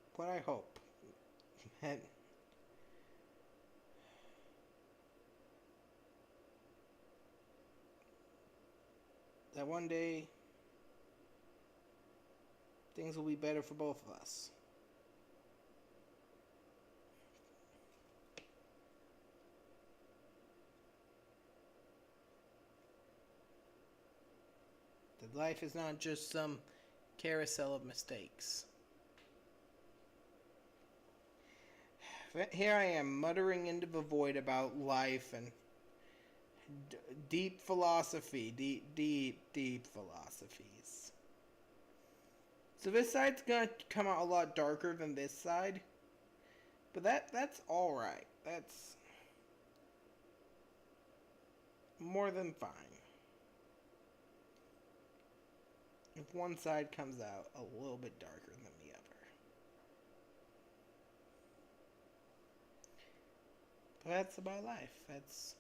It's what I hope. That one day things will be better for both of us. That life is not just some carousel of mistakes. Here I am muttering into the void about life and deep philosophy, deep philosophies. So this side's gonna come out a lot darker than this side, but that's all right. That's more than fine. If one side comes out a little bit darker than the other. But that's about life. That's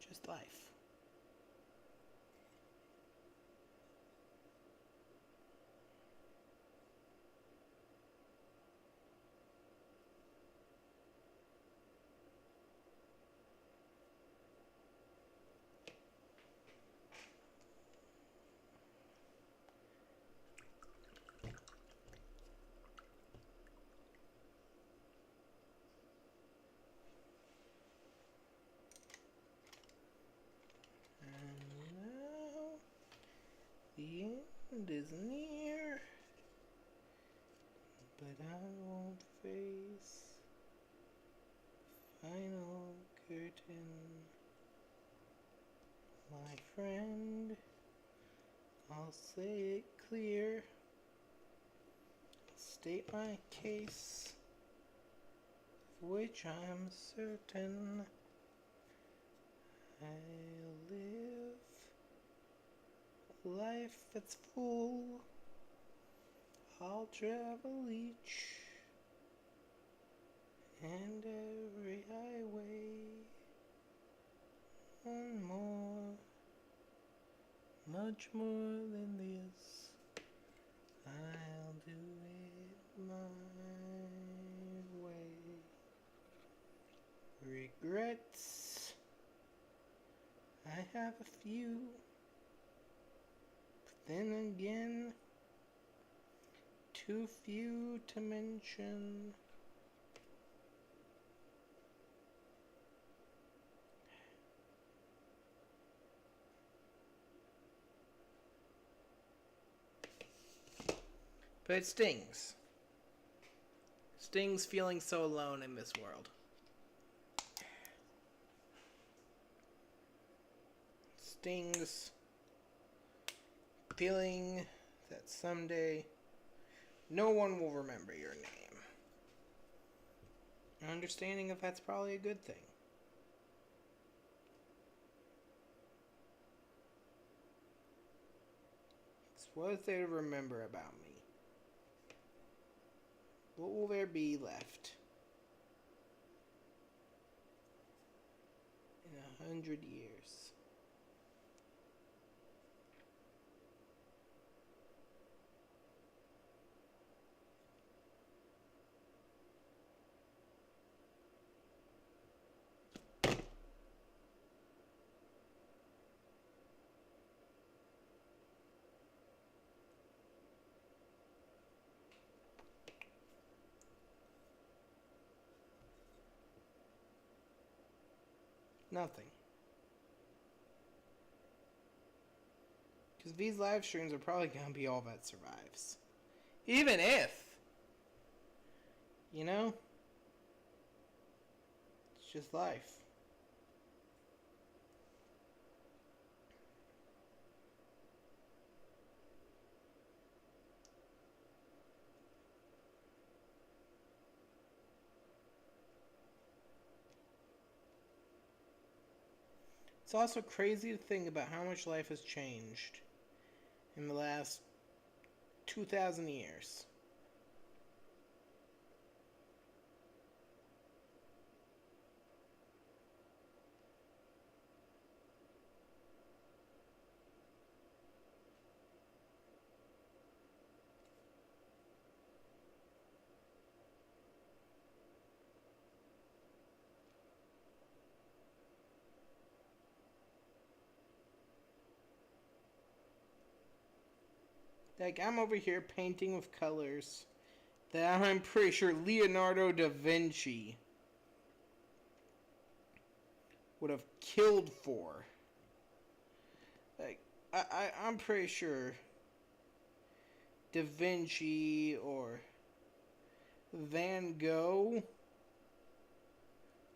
just life. The end is near, but I won't face the final curtain. My friend, I'll say it clear, state my case, of which I'm certain. I'll live life that's full. I'll travel each and every highway. One more, much more than this. I'll do it my way. Regrets, I have a few. But then again, too few to mention. But it stings. Stings feeling so alone in this world. Stings feeling that someday no one will remember your name. An understanding of that's probably a good thing. So what is there to remember about me? What will there be left in 100 years? Nothing. Because these live streams are probably going to be all that survives. Even if, you know, it's just life. It's also crazy to think about how much life has changed in the last 2,000 years. Like, I'm over here painting with colors that I'm pretty sure Leonardo da Vinci would have killed for. Like, I'm pretty sure Da Vinci or Van Gogh,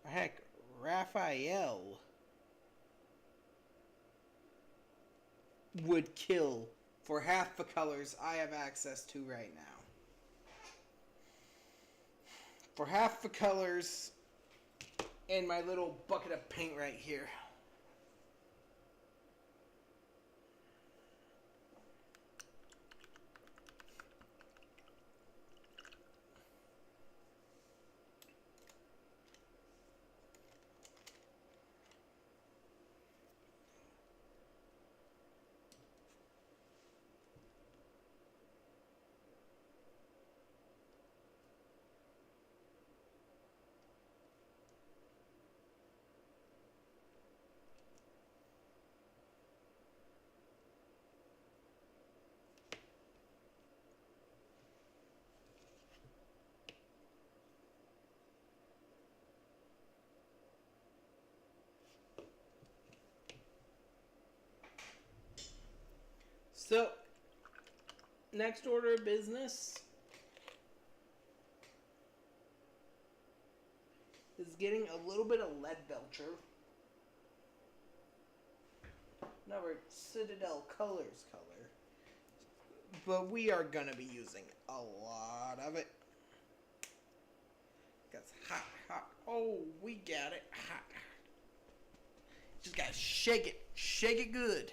or heck, Raphael would kill for half the colors I have access to right now. For half the colors in my little bucket of paint right here. So, next order of business is getting a little bit of Leadbelcher. Another Citadel Colors color. But we are going to be using a lot of it. It's hot, hot. Oh, we got it. Hot. Just got to shake it. Shake it good.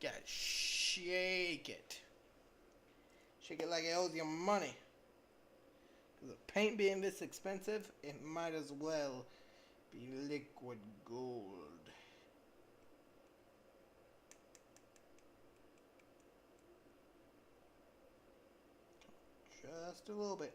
Gotta shake it. Shake it like it owes you money. Cause the paint being this expensive, it might as well be liquid gold. Just a little bit.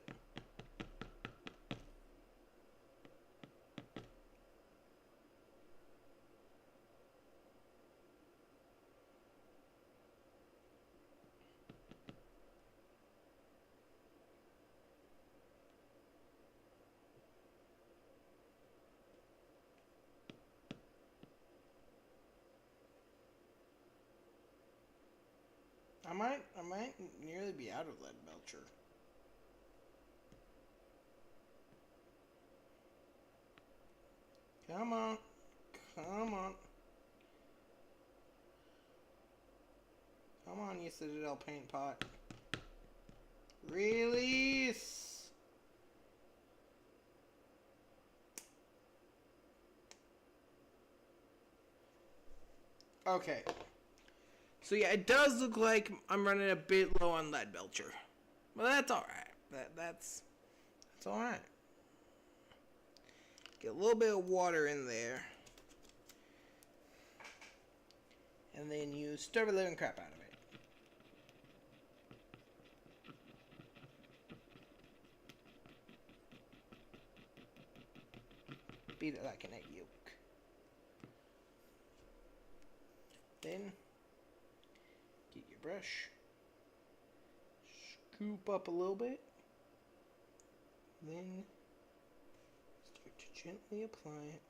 I might nearly be out of lead belcher. Come on. Come on. Come on, you Citadel paint pot. Release! Okay. So yeah, it does look like I'm running a bit low on lead belcher. But that's alright. That's alright. Get a little bit of water in there. And then you stir the living crap out of it. Beat it like an egg yolk. Then get your brush. Scoop up a little bit. Then start to gently apply it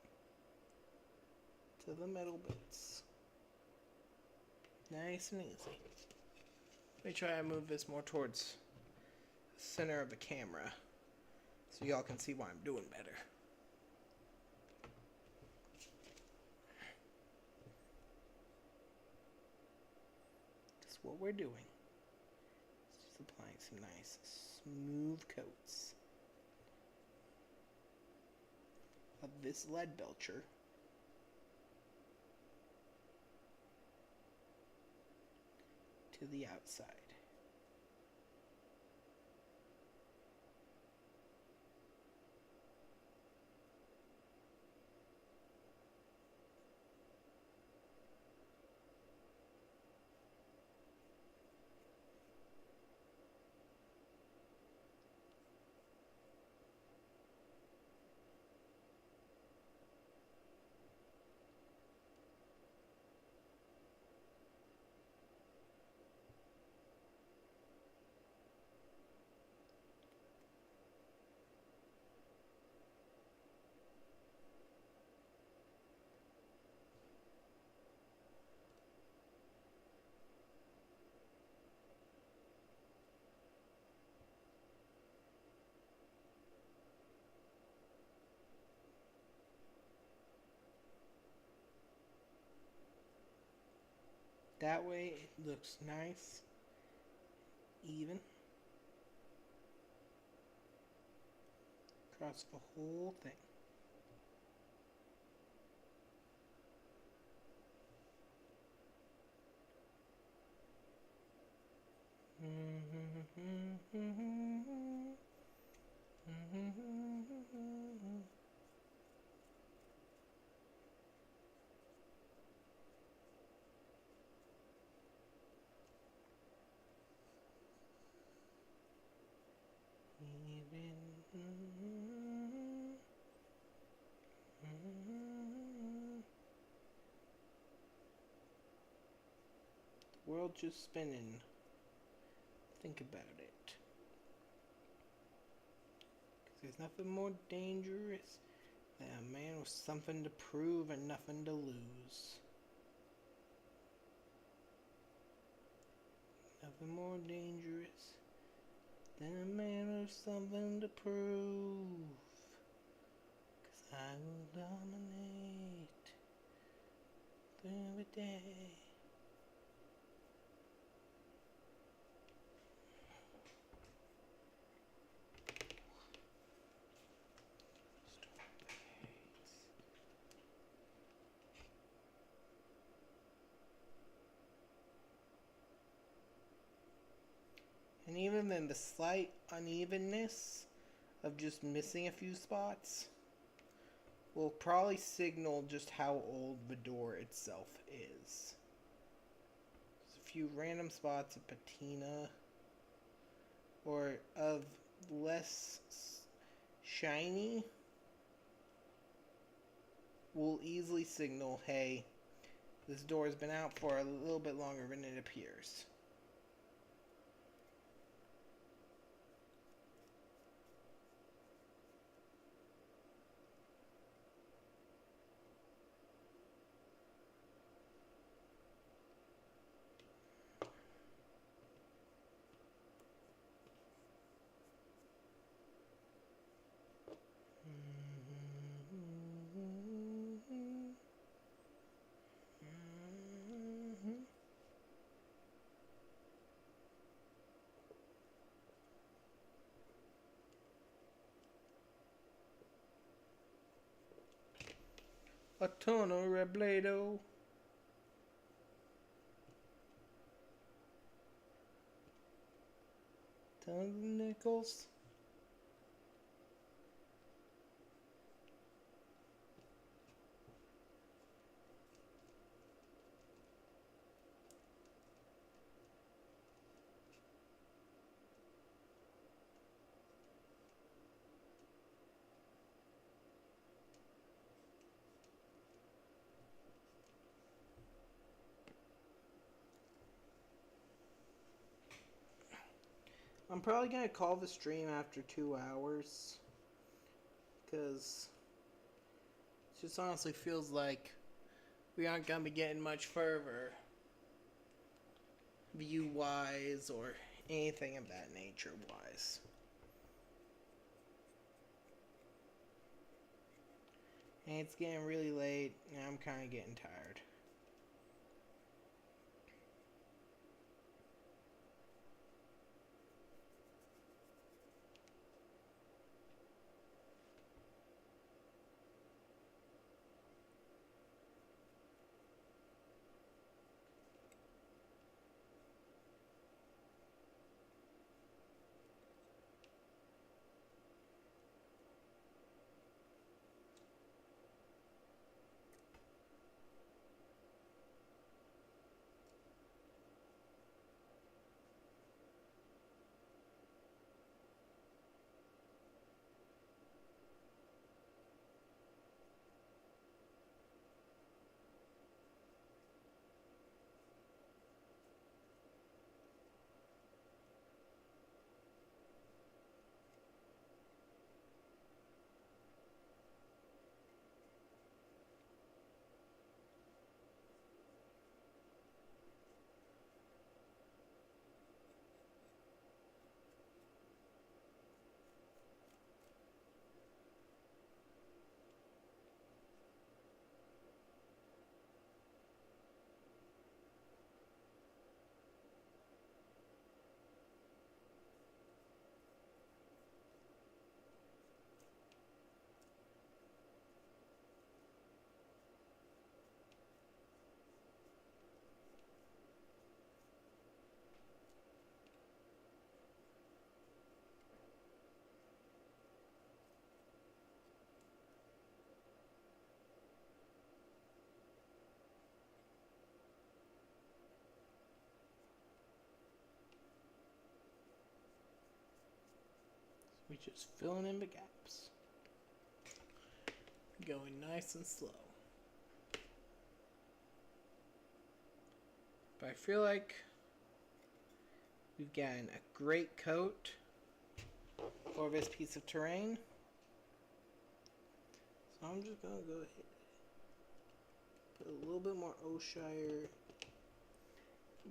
to the metal bits. Nice and easy. Let me try and move this more towards the center of the camera so y'all can see why I'm doing better. That's what we're doing. Just applying some nice smooth coats of this lead belcher to the outside. That way it looks nice, even, across the whole thing. The world just spinning. Think about it. 'Cause there's nothing more dangerous than a man with something to prove and nothing to lose. Nothing more dangerous than a man with something to prove. 'Cause I will dominate through the day. And even then, the slight unevenness of just missing a few spots will probably signal just how old the door itself is. There's a few random spots of patina or of less shiny will easily signal, hey, this door has been out for a little bit longer than it appears. A tunnel rebledo. Tons of nickels. I'm probably gonna call the stream after 2 hours, because it just honestly feels like we aren't gonna be getting much further view wise or anything of that nature wise. And it's getting really late and I'm kinda getting tired. We just filling in the gaps. Going nice and slow. But I feel like we've gotten a great coat for this piece of terrain. So I'm just gonna go ahead put a little bit more Oshire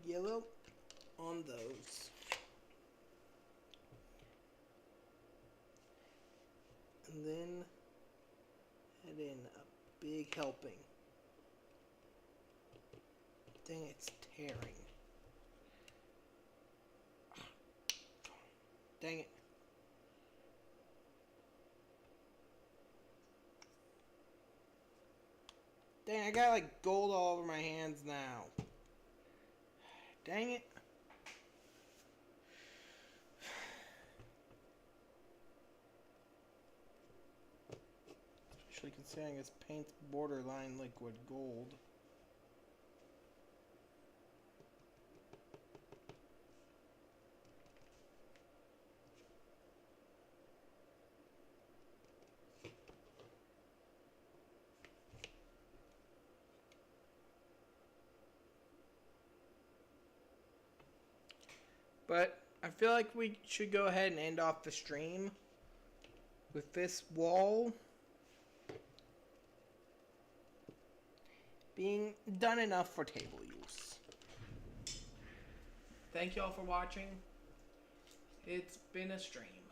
yellow on those. And then add in a big helping. Dang, it's tearing. Dang it. Dang, I got like gold all over my hands now. Dang it. especially considering this paint's borderline liquid gold. But I feel like we should go ahead and end off the stream with this wall being done enough for table use. Thank you all for watching. It's been a stream.